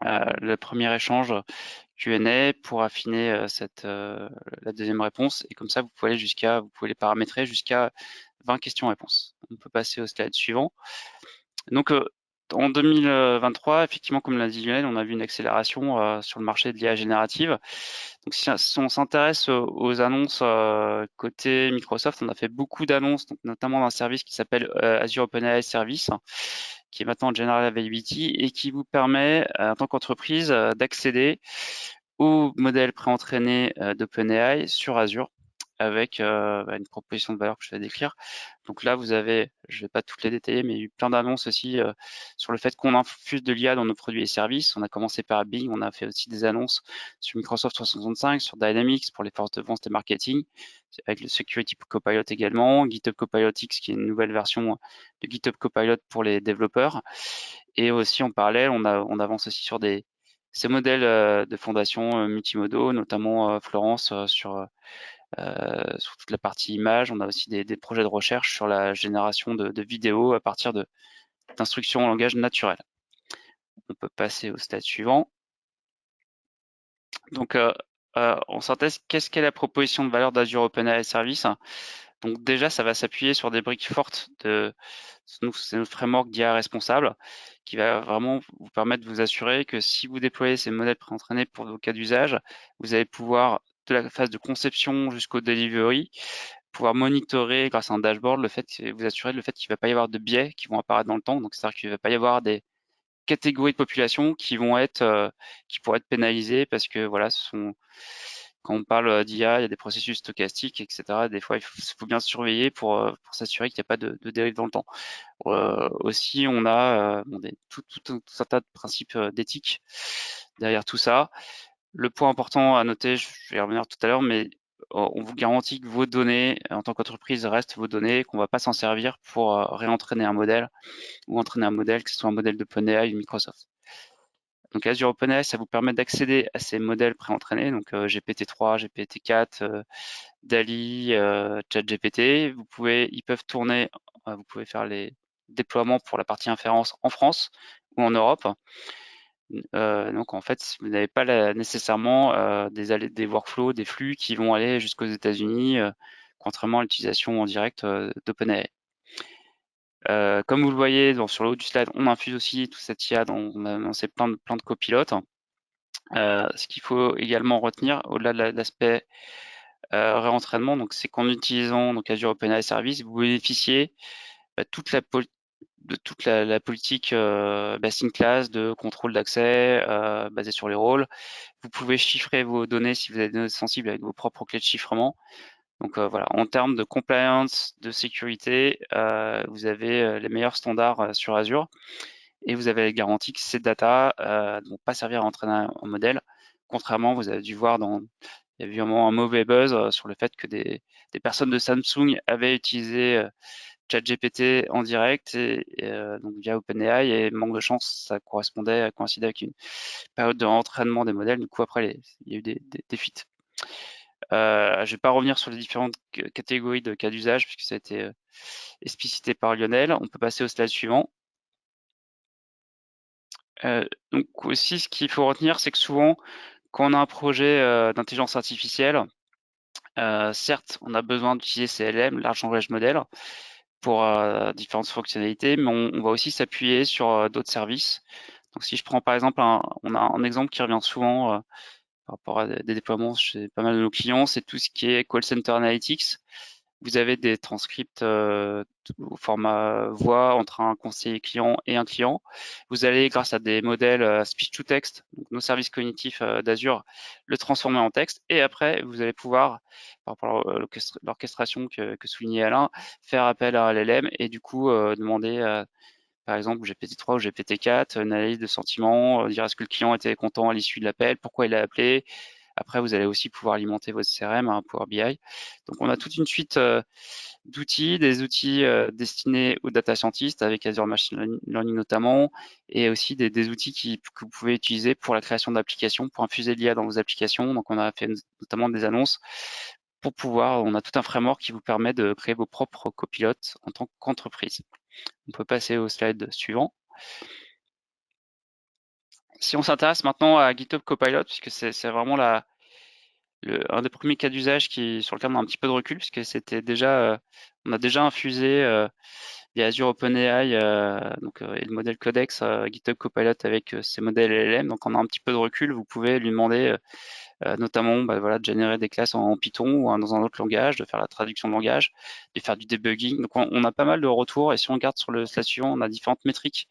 le premier échange Q&A pour affiner la deuxième réponse. Et comme ça, vous pouvez les paramétrer jusqu'à 20 questions-réponses. On peut passer au slide suivant. Donc, en 2023, effectivement, comme l'a dit Lionel, on a vu une accélération sur le marché de l'IA générative. Donc, si on s'intéresse aux annonces côté Microsoft, on a fait beaucoup d'annonces, notamment d'un service qui s'appelle Azure OpenAI Service, qui est maintenant en General Availability et qui vous permet, en tant qu'entreprise, d'accéder aux modèles préentraînés d'OpenAI sur Azure avec une proposition de valeur que je vais décrire. Donc là, vous avez, je vais pas toutes les détailler, mais il y a eu plein d'annonces aussi sur le fait qu'on infuse de l'IA dans nos produits et services. On a commencé par Bing, on a fait aussi des annonces sur Microsoft 365, sur Dynamics pour les forces de vente et marketing, avec le Security Copilot également, GitHub Copilot X qui est une nouvelle version de GitHub Copilot pour les développeurs. Et aussi en parallèle, on avance aussi sur ces modèles de fondation multimodaux, notamment Florence sur toute la partie image. On a aussi des projets de recherche sur la génération de vidéos à partir d'instructions en langage naturel. On peut passer au stade suivant. Donc, en synthèse, qu'est-ce qu'est la proposition de valeur d'Azure OpenAI Service? Donc déjà, ça va s'appuyer sur des briques fortes c'est notre framework d'IA responsable qui va vraiment vous permettre de vous assurer que si vous déployez ces modèles préentraînés pour vos cas d'usage, vous allez pouvoir, de la phase de conception jusqu'au delivery, pouvoir monitorer grâce à un dashboard vous assurer le fait qu'il ne va pas y avoir de biais qui vont apparaître dans le temps. Donc, c'est-à-dire qu'il ne va pas y avoir des catégories de population qui pourraient être pénalisées parce que voilà, quand on parle d'IA, il y a des processus stochastiques, etc. Des fois, il faut bien surveiller pour s'assurer qu'il n'y a pas de dérive dans le temps. Aussi, on a tout un tas de principes d'éthique derrière tout ça. Le point important à noter, je vais y revenir tout à l'heure, mais on vous garantit que vos données, en tant qu'entreprise, restent vos données, qu'on ne va pas s'en servir pour réentraîner un modèle ou entraîner un modèle, que ce soit un modèle d'OpenAI ou Microsoft. Donc Azure OpenAI, ça vous permet d'accéder à ces modèles préentraînés, donc GPT-3, GPT-4, DALL-E, ChatGPT. Ils peuvent tourner, vous pouvez faire les déploiements pour la partie inférence en France ou en Europe. Donc en fait, vous n'avez pas nécessairement des workflows, des flux qui vont aller jusqu'aux États-Unis, contrairement à l'utilisation en direct d'OpenAI. Comme vous le voyez sur le haut du slide, on infuse aussi toute cette IA dans ces plein de copilotes. Ce qu'il faut également retenir, au-delà de l'aspect réentraînement, donc c'est qu'en utilisant donc Azure OpenAI Service, vous bénéficiez de toute la politique best in class de contrôle d'accès basée sur les rôles. Vous pouvez chiffrer vos données si vous avez des données sensibles avec vos propres clés de chiffrement. Donc voilà, en termes de compliance, de sécurité, vous avez les meilleurs standards sur Azure et vous avez la garantie que ces data ne vont pas servir à entraîner un modèle. Contrairement, vous avez dû voir il y a eu un mauvais buzz sur le fait que des personnes de Samsung avaient utilisé ChatGPT en direct donc via OpenAI et manque de chance, ça coïncidait avec une période de entraînement des modèles. Du coup, après, il y a eu des fuites. Je ne vais pas revenir sur les différentes catégories de cas d'usage puisque ça a été explicité par Lionel. On peut passer au slide suivant. Donc aussi, ce qu'il faut retenir, c'est que souvent, quand on a un projet d'intelligence artificielle, certes, on a besoin d'utiliser CLM, Large Language Model, pour différentes fonctionnalités, mais on va aussi s'appuyer sur d'autres services. Donc si je prends par exemple, on a un exemple qui revient souvent par rapport à des déploiements chez pas mal de nos clients, c'est tout ce qui est Call Center Analytics. Vous avez des transcripts au format voix entre un conseiller client et un client. Vous allez, grâce à des modèles speech to text, donc nos services cognitifs d'Azure, le transformer en texte. Et après, vous allez pouvoir, par rapport à l'orchestration que soulignait Alain, faire appel à LLM et du coup demander par exemple GPT-3 ou GPT-4, une analyse de sentiments, dire est-ce que le client était content à l'issue de l'appel, pourquoi il a appelé. Après, vous allez aussi pouvoir alimenter votre CRM, Power BI. Donc, on a toute une suite d'outils, des outils destinés aux data scientists avec Azure Machine Learning notamment, et aussi des outils que vous pouvez utiliser pour la création d'applications, pour infuser l'IA dans vos applications. Donc, on a fait notamment des annonces pour pouvoir, on a tout un framework qui vous permet de créer vos propres copilotes en tant qu'entreprise. On peut passer au slide suivant. Si on s'intéresse maintenant à GitHub Copilot, puisque c'est vraiment un des premiers cas d'usage sur lequel on a un petit peu de recul, puisque c'était déjà, on a déjà infusé via Azure OpenAI et le modèle Codex GitHub Copilot avec ces modèles LLM. Donc on a un petit peu de recul. Vous pouvez lui demander notamment de générer des classes en Python ou dans un autre langage, de faire la traduction de langage, de faire du debugging. Donc on a pas mal de retours. Et si on regarde sur le slide suivant, on a différentes métriques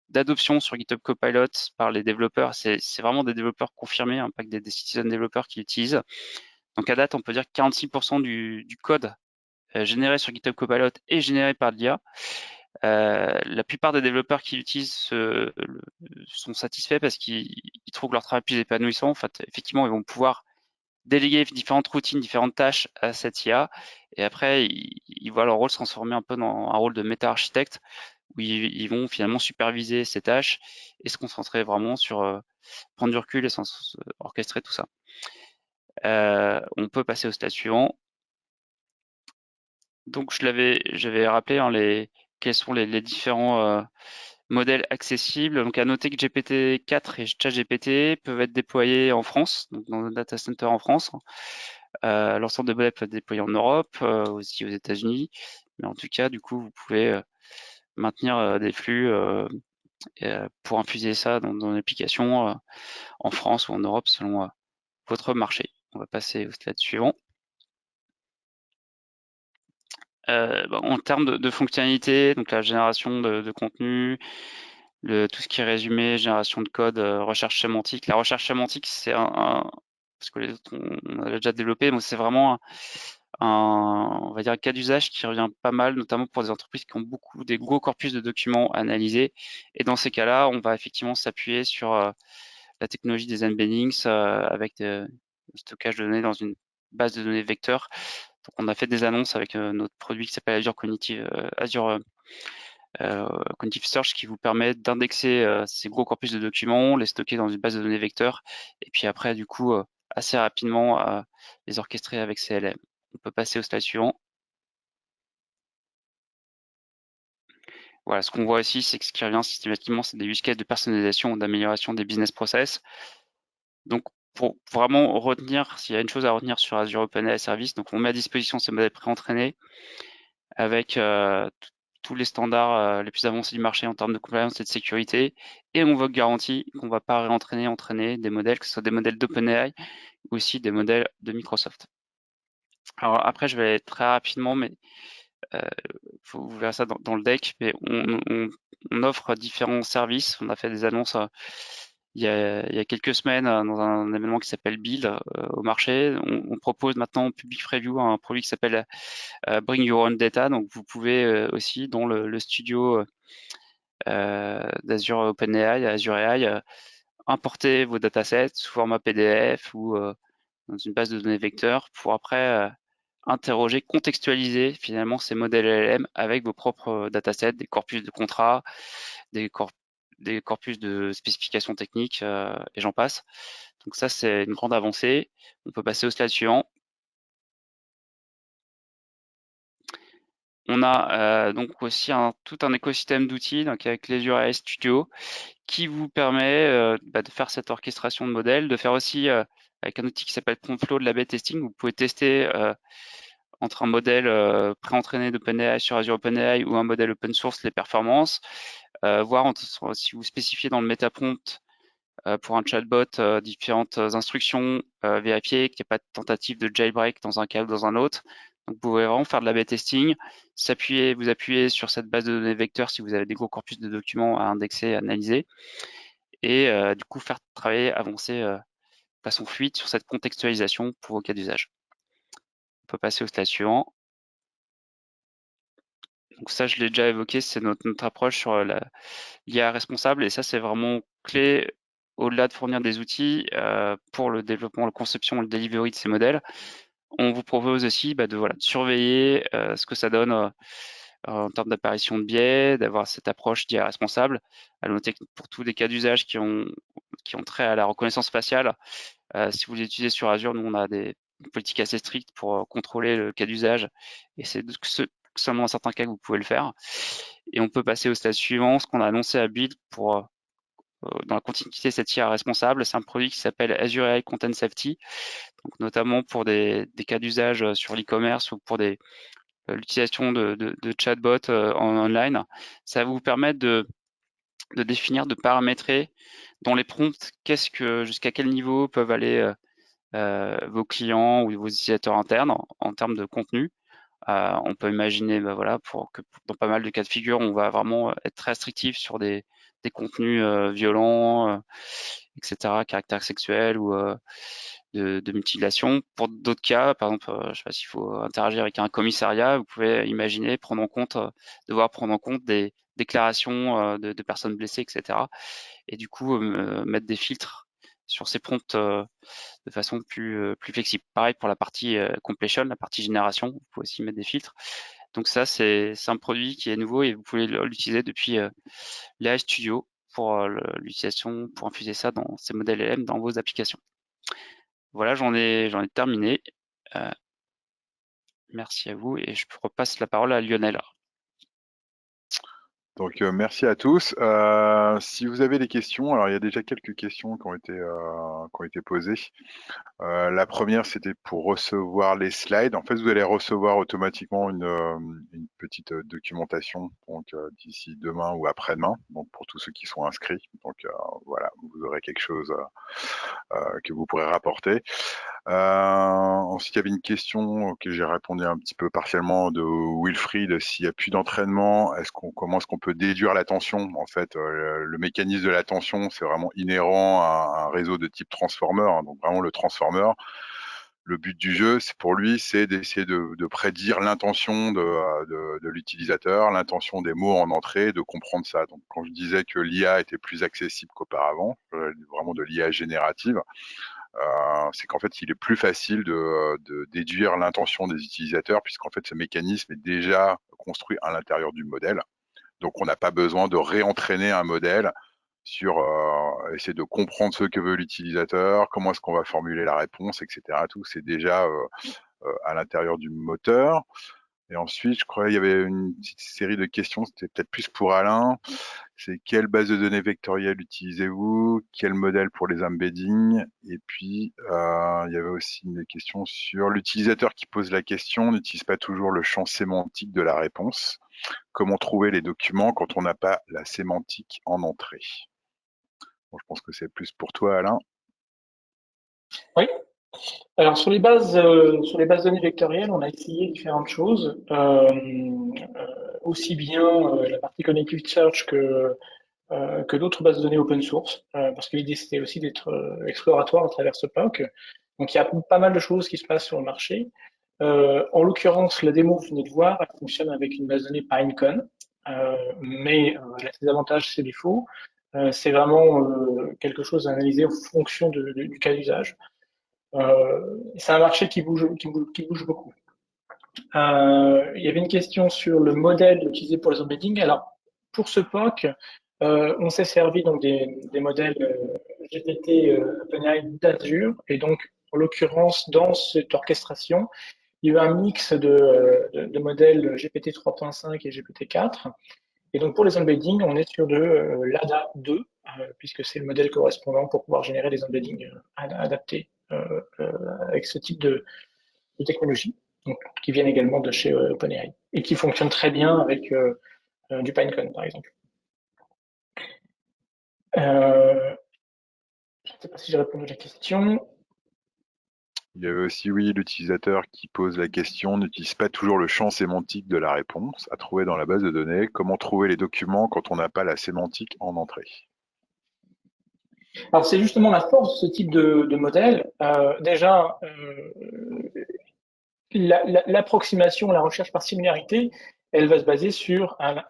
d'adoption sur GitHub Copilot par les développeurs. C'est vraiment des développeurs confirmés, pas que des citizen développeurs qui l'utilisent. Donc à date, on peut dire que 46% du code généré sur GitHub Copilot est généré par l'IA. La plupart des développeurs qui l'utilisent sont satisfaits parce qu'ils trouvent leur travail plus épanouissant. En fait, effectivement, ils vont pouvoir déléguer différentes routines, différentes tâches à cette IA. Et après, ils voient leur rôle se transformer un peu dans un rôle de méta-architecte où ils vont finalement superviser ces tâches et se concentrer vraiment sur prendre du recul et orchestrer tout ça. On peut passer au stade suivant. Donc j'avais rappelé quels sont les différents modèles accessibles. Donc à noter que GPT-4 et ChatGPT peuvent être déployés en France, donc dans nos data centers en France. L'ensemble des modèles peuvent être déployés en Europe, aussi aux États-Unis. Mais en tout cas, du coup, vous pouvez maintenir des flux pour infuser ça dans l'application en France ou en Europe selon votre marché. On va passer au slide suivant. En termes de fonctionnalités, donc la génération de contenu, tout ce qui est résumé, génération de code, recherche sémantique. La recherche sémantique, c'est parce que les autres on a déjà développé, donc c'est vraiment on va dire un cas d'usage qui revient pas mal, notamment pour des entreprises qui ont des gros corpus de documents à analyser. Et dans ces cas-là, on va effectivement s'appuyer sur la technologie des embeddings avec le stockage de données dans une base de données vecteur. Donc on a fait des annonces avec notre produit qui s'appelle Azure Cognitive, Azure Cognitive Search qui vous permet d'indexer ces gros corpus de documents, les stocker dans une base de données vecteur, et puis après, du coup, assez rapidement, les orchestrer avec CLM. On peut passer au slide suivant. Voilà, ce qu'on voit ici, c'est que ce qui revient systématiquement, c'est des use cases de personnalisation, d'amélioration des business process. Donc, pour vraiment retenir, s'il y a une chose à retenir sur Azure OpenAI Service, donc on met à disposition ces modèles pré-entraînés avec tous les standards les plus avancés du marché en termes de compliance et de sécurité, et on vous garantit qu'on ne va pas entraîner des modèles, que ce soit des modèles d'OpenAI ou aussi des modèles de Microsoft. Alors après, je vais aller très rapidement, mais vous verrez ça dans le deck, mais on offre différents services. On a fait des annonces il y a quelques semaines dans un événement qui s'appelle Build au marché. On propose maintenant en public preview un produit qui s'appelle Bring Your Own Data. Donc vous pouvez aussi dans le studio d'Azure OpenAI, Azure AI, importer vos datasets sous format PDF ou dans une base de données vecteur pour après interroger, contextualiser finalement ces modèles LLM avec vos propres datasets, des corpus de contrats, des, des corpus de spécifications techniques et j'en passe. Donc ça, c'est une grande avancée. On peut passer au slide suivant. On a donc aussi tout un écosystème d'outils donc avec les AI Studio qui vous permet de faire cette orchestration de modèles, de faire aussi avec un outil qui s'appelle Promptflow de l'A/B testing. Vous pouvez tester entre un modèle pré-entraîné d'OpenAI sur Azure OpenAI ou un modèle open source les performances, voir si vous spécifiez dans le metaprompt pour un chatbot différentes instructions, vérifier qu'il n'y a pas de tentative de jailbreak dans un cas ou dans un autre. Donc vous pouvez vraiment faire de l'A/B testing, vous appuyez sur cette base de données vecteur si vous avez des gros corpus de documents à indexer, à analyser, et du coup faire travailler, avancer de façon fluide sur cette contextualisation pour vos cas d'usage. On peut passer au slide suivant. Donc ça, je l'ai déjà évoqué, c'est notre approche sur l'IA responsable, et ça, c'est vraiment clé au-delà de fournir des outils pour le développement, la conception et le delivery de ces modèles. On vous propose aussi de surveiller ce que ça donne en termes d'apparition de biais, d'avoir cette approche d'IA responsable. À noter que pour tous les cas d'usage qui ont trait à la reconnaissance faciale, si vous les utilisez sur Azure, nous, on a des politiques assez strictes pour contrôler le cas d'usage, et c'est seulement dans certains cas que vous pouvez le faire. Et on peut passer au stade suivant, ce qu'on a annoncé à Build pour dans la continuité de cette IA responsable, c'est un produit qui s'appelle Azure AI Content Safety, donc notamment pour des cas d'usage sur l'e-commerce ou pour l'utilisation de chatbots en online. Ça va vous permettre de définir, de paramétrer dans les prompts jusqu'à quel niveau peuvent aller vos clients ou vos utilisateurs internes en termes de contenu. On peut imaginer, pour que dans pas mal de cas de figure, on va vraiment être très restrictif sur des contenus violents, etc., caractère sexuel ou de mutilation. Pour d'autres cas, par exemple, je sais pas s'il faut interagir avec un commissariat, vous pouvez imaginer devoir prendre en compte des déclarations de personnes blessées, etc. Et du coup, mettre des filtres sur ces prompts de façon plus flexible. Pareil pour la partie completion, la partie génération, vous pouvez aussi mettre des filtres. Donc ça, c'est un produit qui est nouveau et vous pouvez l'utiliser depuis l'AI Studio pour l'utilisation, pour infuser ça dans ces modèles LM dans vos applications. Voilà, j'en ai terminé. Merci à vous et je repasse la parole à Lionel. Donc merci à tous. Si vous avez des questions, alors il y a déjà quelques questions qui ont été posées. La première, c'était pour recevoir les slides. En fait, vous allez recevoir automatiquement une petite documentation donc d'ici demain ou après-demain, donc pour tous ceux qui sont inscrits. Donc voilà, vous aurez quelque chose que vous pourrez rapporter. Ensuite, il y avait une question auquel j'ai répondu un petit peu partiellement de Wilfried. S'il n'y a plus d'entraînement, comment est-ce qu'on peut déduire l'attention? En fait, le mécanisme de l'attention, c'est vraiment inhérent à un réseau de type transformer, hein, donc vraiment le transformer. Le but du jeu, pour lui, c'est d'essayer de prédire l'intention de l'utilisateur, l'intention des mots en entrée, de comprendre ça. Donc, quand je disais que l'IA était plus accessible qu'auparavant, vraiment de l'IA générative, c'est qu'en fait, il est plus facile de déduire l'intention des utilisateurs, puisqu'en fait, ce mécanisme est déjà construit à l'intérieur du modèle. Donc, on n'a pas besoin de réentraîner un modèle sur essayer de comprendre ce que veut l'utilisateur, comment est-ce qu'on va formuler la réponse, etc. Tout, c'est déjà à l'intérieur du moteur. Et ensuite, je crois qu'il y avait une petite série de questions, c'était peut-être plus pour Alain. C'est quelle base de données vectorielle utilisez-vous? Quel modèle pour les embeddings? Et puis, il y avait aussi une question sur l'utilisateur qui pose la question n'utilise pas toujours le champ sémantique de la réponse. Comment trouver les documents quand on n'a pas la sémantique en entrée? Bon, je pense que c'est plus pour toi, Alain. Oui. Alors sur les bases données vectorielles, on a essayé différentes choses, aussi bien la partie Connected Search que d'autres bases de données open source, parce que l'idée c'était aussi d'être exploratoire à travers ce POC. Donc il y a pas mal de choses qui se passent sur le marché. En l'occurrence, la démo que vous venez de voir, elle fonctionne avec une base de données Pinecone, mais elle a ses avantages, ses défauts. C'est vraiment quelque chose à analyser en fonction du cas d'usage. C'est un marché qui bouge beaucoup. Il y avait une question sur le modèle utilisé pour les embeddings. Alors, pour ce POC, on s'est servi donc des modèles GPT OpenAI d'Azure. Et donc, en l'occurrence, dans cette orchestration, il y a eu un mix de modèles GPT 3.5 et GPT 4. Et donc, pour les embeddings, on est sur de l'ADA 2, puisque c'est le modèle correspondant pour pouvoir générer des embeddings adaptés avec ce type de technologie, donc, qui viennent également de chez OpenAI et qui fonctionnent très bien avec du Pinecone, par exemple. Je ne sais pas si j'ai répondu à la question. Il y avait aussi, oui, l'utilisateur qui pose la question n'utilise pas toujours le champ sémantique de la réponse à trouver dans la base de données. Comment trouver les documents quand on n'a pas la sémantique en entrée? Alors, c'est justement la force de ce type de modèle. Déjà, l'approximation, la recherche par similarité, elle va se baser sur un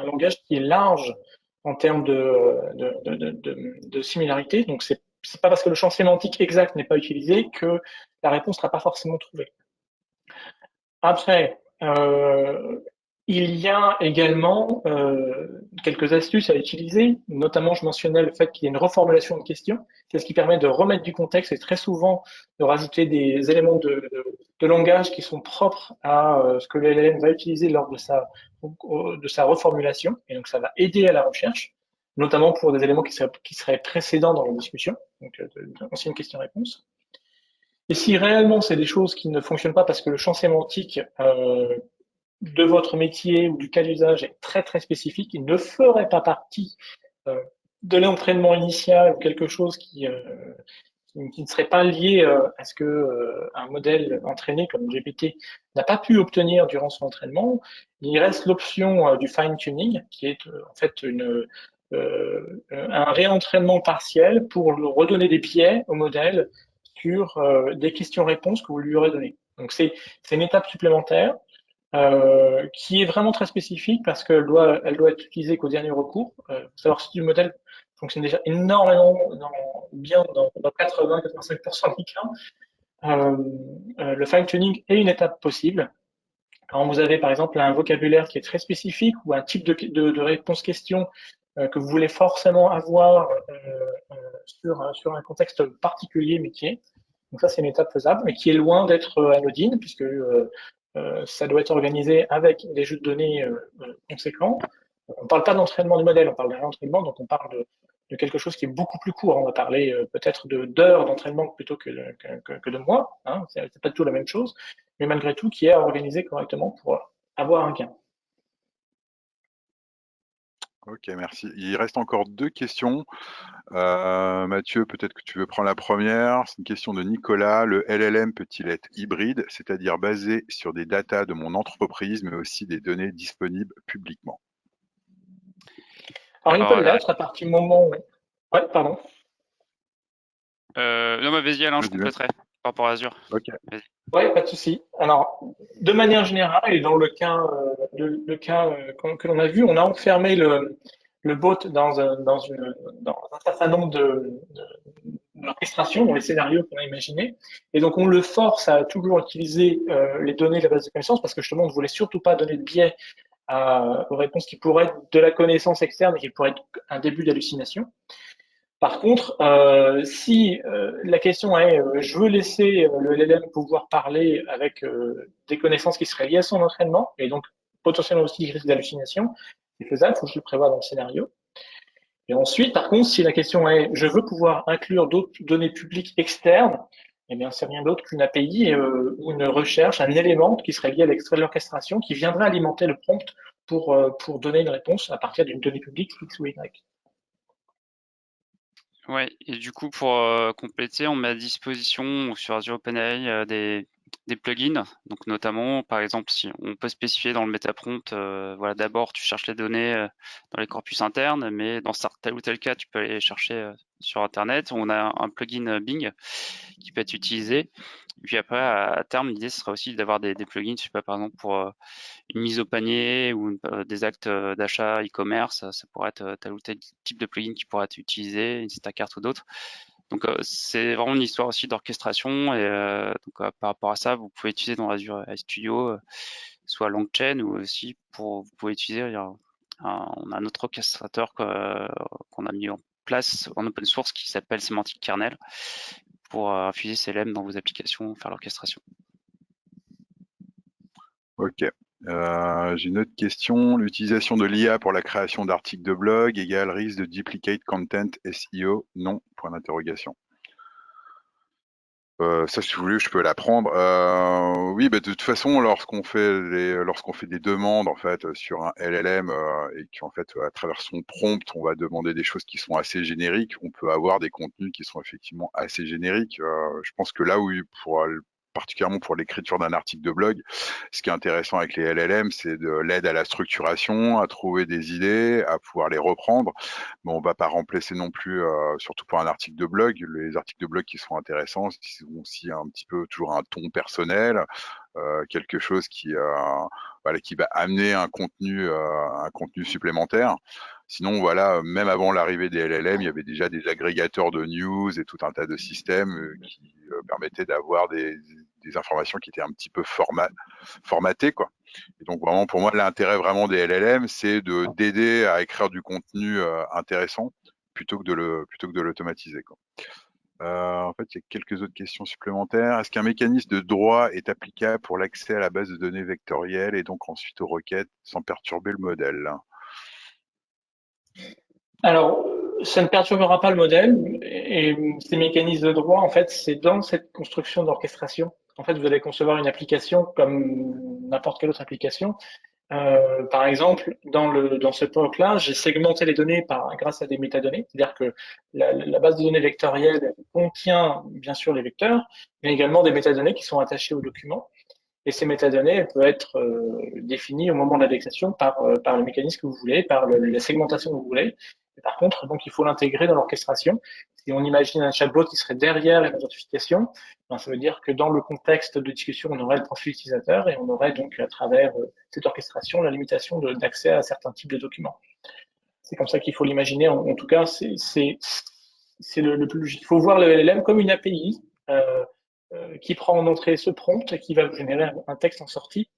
langage qui est large en termes de similarité. Donc, c'est pas parce que le champ sémantique exact n'est pas utilisé que la réponse ne sera pas forcément trouvée. Après, il y a également quelques astuces à utiliser, notamment je mentionnais le fait qu'il y a une reformulation de questions, c'est ce qui permet de remettre du contexte et très souvent de rajouter des éléments de langage qui sont propres à ce que le LLM va utiliser lors de sa reformulation, et donc ça va aider à la recherche, notamment pour des éléments qui seraient précédents dans la discussion, donc ancienne question-réponse. Et si réellement c'est des choses qui ne fonctionnent pas parce que le champ sémantique de votre métier ou du cas d'usage est très très spécifique, il ne ferait pas partie de l'entraînement initial ou quelque chose qui ne serait pas lié à ce que un modèle entraîné comme GPT n'a pas pu obtenir durant son entraînement. Il reste l'option du fine-tuning, qui est en fait un réentraînement partiel pour redonner des biais au modèle sur des questions-réponses que vous lui aurez données. Donc c'est une étape supplémentaire qui est vraiment très spécifique parce qu'elle doit être utilisée qu'au dernier recours. Faut savoir si le modèle fonctionne déjà énormément bien dans 80-85% des cas. Le fine-tuning est une étape possible. Quand vous avez par exemple un vocabulaire qui est très spécifique ou un type de réponse-question que vous voulez forcément avoir sur un contexte particulier métier. Donc ça, c'est une étape faisable, mais qui est loin d'être anodine, puisque ça doit être organisé avec des jeux de données conséquents. On ne parle pas d'entraînement du modèle, on parle d'un entraînement, donc on parle de quelque chose qui est beaucoup plus court. On va parler peut-être d'heures d'entraînement plutôt que de mois. Hein. C'est pas du tout la même chose, mais malgré tout, qui est organisé correctement pour avoir un gain. Ok, merci. Il reste encore deux questions. Mathieu, peut-être que tu veux prendre la première. C'est une question de Nicolas. Le LLM peut-il être hybride, c'est-à-dire basé sur des datas de mon entreprise, mais aussi des données disponibles publiquement? Alors, il peut l'être à partir du moment où... Ouais, pardon. Non, mais vas-y, Alain, je compléterai par rapport à Azure. Ok. Oui, pas de souci. Alors, de manière générale, et dans le cas, que l'on a vu, on a enfermé le bot dans un certain nombre d'orchestrations, dans les scénarios qu'on a imaginés. Et donc, on le force à toujours utiliser les données de la base de connaissances parce que justement, on ne voulait surtout pas donner de biais aux réponses qui pourraient être de la connaissance externe et qui pourraient être un début d'hallucination. Par contre, si la question est je veux laisser le LLM pouvoir parler avec des connaissances qui seraient liées à son entraînement, et donc potentiellement aussi risque d'hallucination, c'est faisable, il faut que je le prévoie dans le scénario. Et ensuite, par contre, si la question est je veux pouvoir inclure d'autres données publiques externes, eh bien, c'est rien d'autre qu'une API ou une recherche, un élément qui serait lié à l'extrait de l'orchestration qui viendrait alimenter le prompt pour donner une réponse à partir d'une donnée publique X ou Y. Ouais, et du coup, pour compléter, on met à disposition sur Azure OpenAI des plugins. Donc, notamment, par exemple, si on peut spécifier dans le MetaPrompt, voilà, d'abord, tu cherches les données dans les corpus internes, mais dans tel ou tel cas, tu peux aller les chercher sur Internet. On a un plugin Bing qui peut être utilisé. Et puis après, à terme, l'idée, ce serait aussi d'avoir des plugins, je sais pas, par exemple, pour une mise au panier ou des actes d'achat e-commerce, ça pourrait être tel ou tel type de plugin qui pourrait être utilisé, une Instacart ou d'autres. Donc c'est vraiment une histoire aussi d'orchestration et donc par rapport à ça, vous pouvez utiliser dans Azure AI Studio soit LangChain ou aussi vous pouvez utiliser on a un autre orchestrateur qu'on a mis en place en open source qui s'appelle Semantic Kernel pour infuser CLM dans vos applications, faire l'orchestration. Ok. J'ai une autre question. L'utilisation de l'IA pour la création d'articles de blog égale risque de duplicate content SEO? Non, point d'interrogation. Ça, si vous voulez, je peux l'apprendre. Oui, bah, de toute façon, lorsqu'on fait des demandes en fait sur un LLM et qu'en fait à travers son prompt, on va demander des choses qui sont assez génériques, on peut avoir des contenus qui sont effectivement assez génériques. Je pense que là où particulièrement pour l'écriture d'un article de blog, ce qui est intéressant avec les LLM, c'est de l'aide à la structuration, à trouver des idées, à pouvoir les reprendre. Mais on va pas remplacer non plus, surtout pour un article de blog. Les articles de blog qui sont intéressants, ils ont aussi un petit peu toujours un ton personnel, quelque chose voilà, qui va amener un contenu supplémentaire. Sinon, voilà, même avant l'arrivée des LLM, il y avait déjà des agrégateurs de news et tout un tas de systèmes qui permettaient d'avoir des informations qui étaient un petit peu formatées, quoi. Et donc vraiment, pour moi, l'intérêt vraiment des LLM, c'est d'aider à écrire du contenu intéressant plutôt que de l'automatiser, quoi. En fait, il y a quelques autres questions supplémentaires. Est-ce qu'un mécanisme de droit est applicable pour l'accès à la base de données vectorielle et donc ensuite aux requêtes sans perturber le modèle? Alors, ça ne perturbera pas le modèle et ces mécanismes de droit, en fait, c'est dans cette construction d'orchestration. En fait, vous allez concevoir une application comme n'importe quelle autre application. Par exemple, dans ce POC-là, j'ai segmenté les données grâce à des métadonnées, c'est-à-dire que la base de données vectorielle contient bien sûr les vecteurs, mais également des métadonnées qui sont attachées au document. Et ces métadonnées, elles peuvent être définies au moment de l'indexation par le mécanisme que vous voulez, par la segmentation que vous voulez. Et par contre, donc, il faut l'intégrer dans l'orchestration. Si on imagine un chatbot qui serait derrière la notification, ben, ça veut dire que dans le contexte de discussion, on aurait le profil utilisateur et on aurait donc à travers cette orchestration la limitation d'accès à certains types de documents. C'est comme ça qu'il faut l'imaginer. En tout cas, c'est le plus logique. Il faut voir le LLM comme une API qui prend en entrée ce prompt et qui va vous générer un texte en sortie.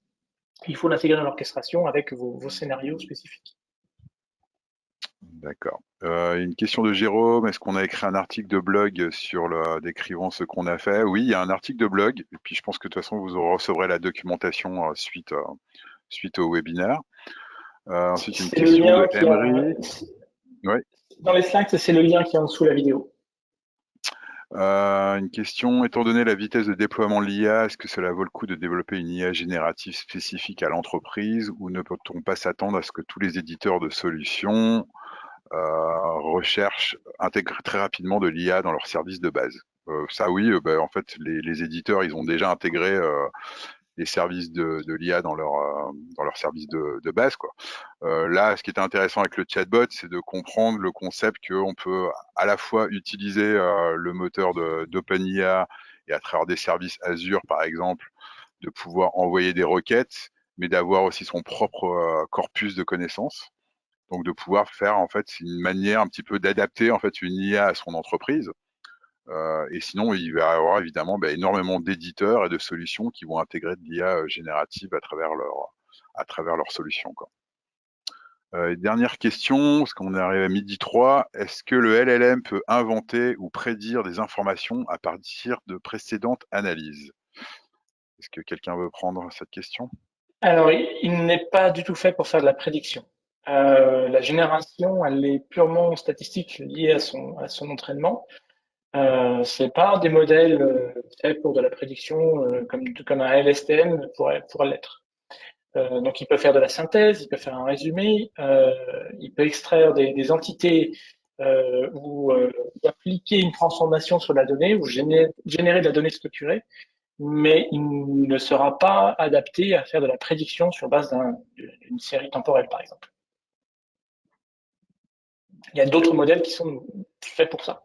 Il faut l'intégrer dans l'orchestration avec vos scénarios spécifiques. D'accord. Une question de Jérôme. Est-ce qu'on a écrit un article de blog décrivant ce qu'on a fait? Oui, il y a un article de blog. Et puis, je pense que de toute façon, vous recevrez la documentation suite au webinaire. Ensuite, une C'est le question lien de qui Emery. Oui. dans les slides, c'est le lien qui est en dessous de la vidéo. Une question, étant donné la vitesse de déploiement de l'IA, est-ce que cela vaut le coup de développer une IA générative spécifique à l'entreprise ou ne peut-on pas s'attendre à ce que tous les éditeurs de solutions intègrent très rapidement de l'IA dans leur service de base? Ça oui, en fait, les éditeurs, ils ont déjà intégré les services de l'IA dans leur service de base, quoi. Là, ce qui était intéressant avec le chatbot, c'est de comprendre le concept qu'on peut à la fois utiliser le moteur d'OpenIA et à travers des services Azure, par exemple, de pouvoir envoyer des requêtes, mais d'avoir aussi son propre corpus de connaissances. Donc de pouvoir faire en fait une manière un petit peu d'adapter en fait une IA à son entreprise. Et sinon, il va y avoir évidemment énormément d'éditeurs et de solutions qui vont intégrer de l'IA générative à travers leur solution, quoi. Dernière question, parce qu'on est arrivé à midi 3. Est-ce que le LLM peut inventer ou prédire des informations à partir de précédentes analyses? Est-ce que quelqu'un veut prendre cette question? Alors, il n'est pas du tout fait pour faire de la prédiction. La génération, elle est purement statistique liée à son entraînement. C'est pas des modèles faits pour de la prédiction comme un LSTM pourrait l'être. Donc, il peut faire de la synthèse, il peut faire un résumé, il peut extraire des entités ou appliquer une transformation sur la donnée ou générer de la donnée structurée, mais il ne sera pas adapté à faire de la prédiction sur base d'une série temporelle, par exemple. Il y a d'autres modèles qui sont faits pour ça.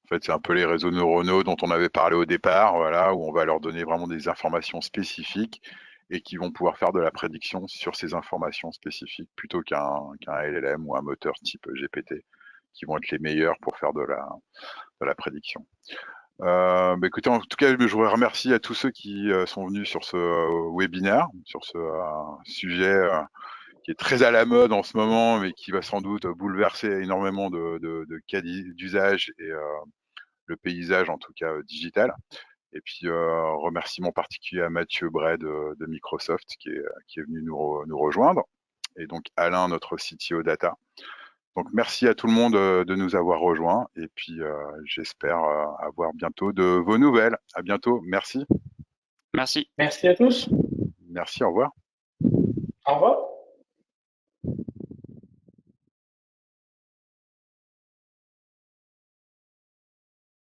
En fait, c'est un peu les réseaux neuronaux dont on avait parlé au départ, voilà, où on va leur donner vraiment des informations spécifiques et qui vont pouvoir faire de la prédiction sur ces informations spécifiques plutôt qu'un LLM ou un moteur type GPT, qui vont être les meilleurs pour faire de la prédiction. Écoutez, en tout cas, je voudrais remercier à tous ceux qui sont venus sur ce webinaire, sur ce sujet qui est très à la mode en ce moment, mais qui va sans doute bouleverser énormément de cas d'usage et le paysage, en tout cas digital. Et puis, remerciement particulier à Mathieu Bray de Microsoft qui est venu nous rejoindre. Et donc, Alain, notre CTO Data. Donc, merci à tout le monde de nous avoir rejoints. Et puis, j'espère avoir bientôt de vos nouvelles. À bientôt. Merci. Merci. Merci à tous. Merci, au revoir. Au revoir.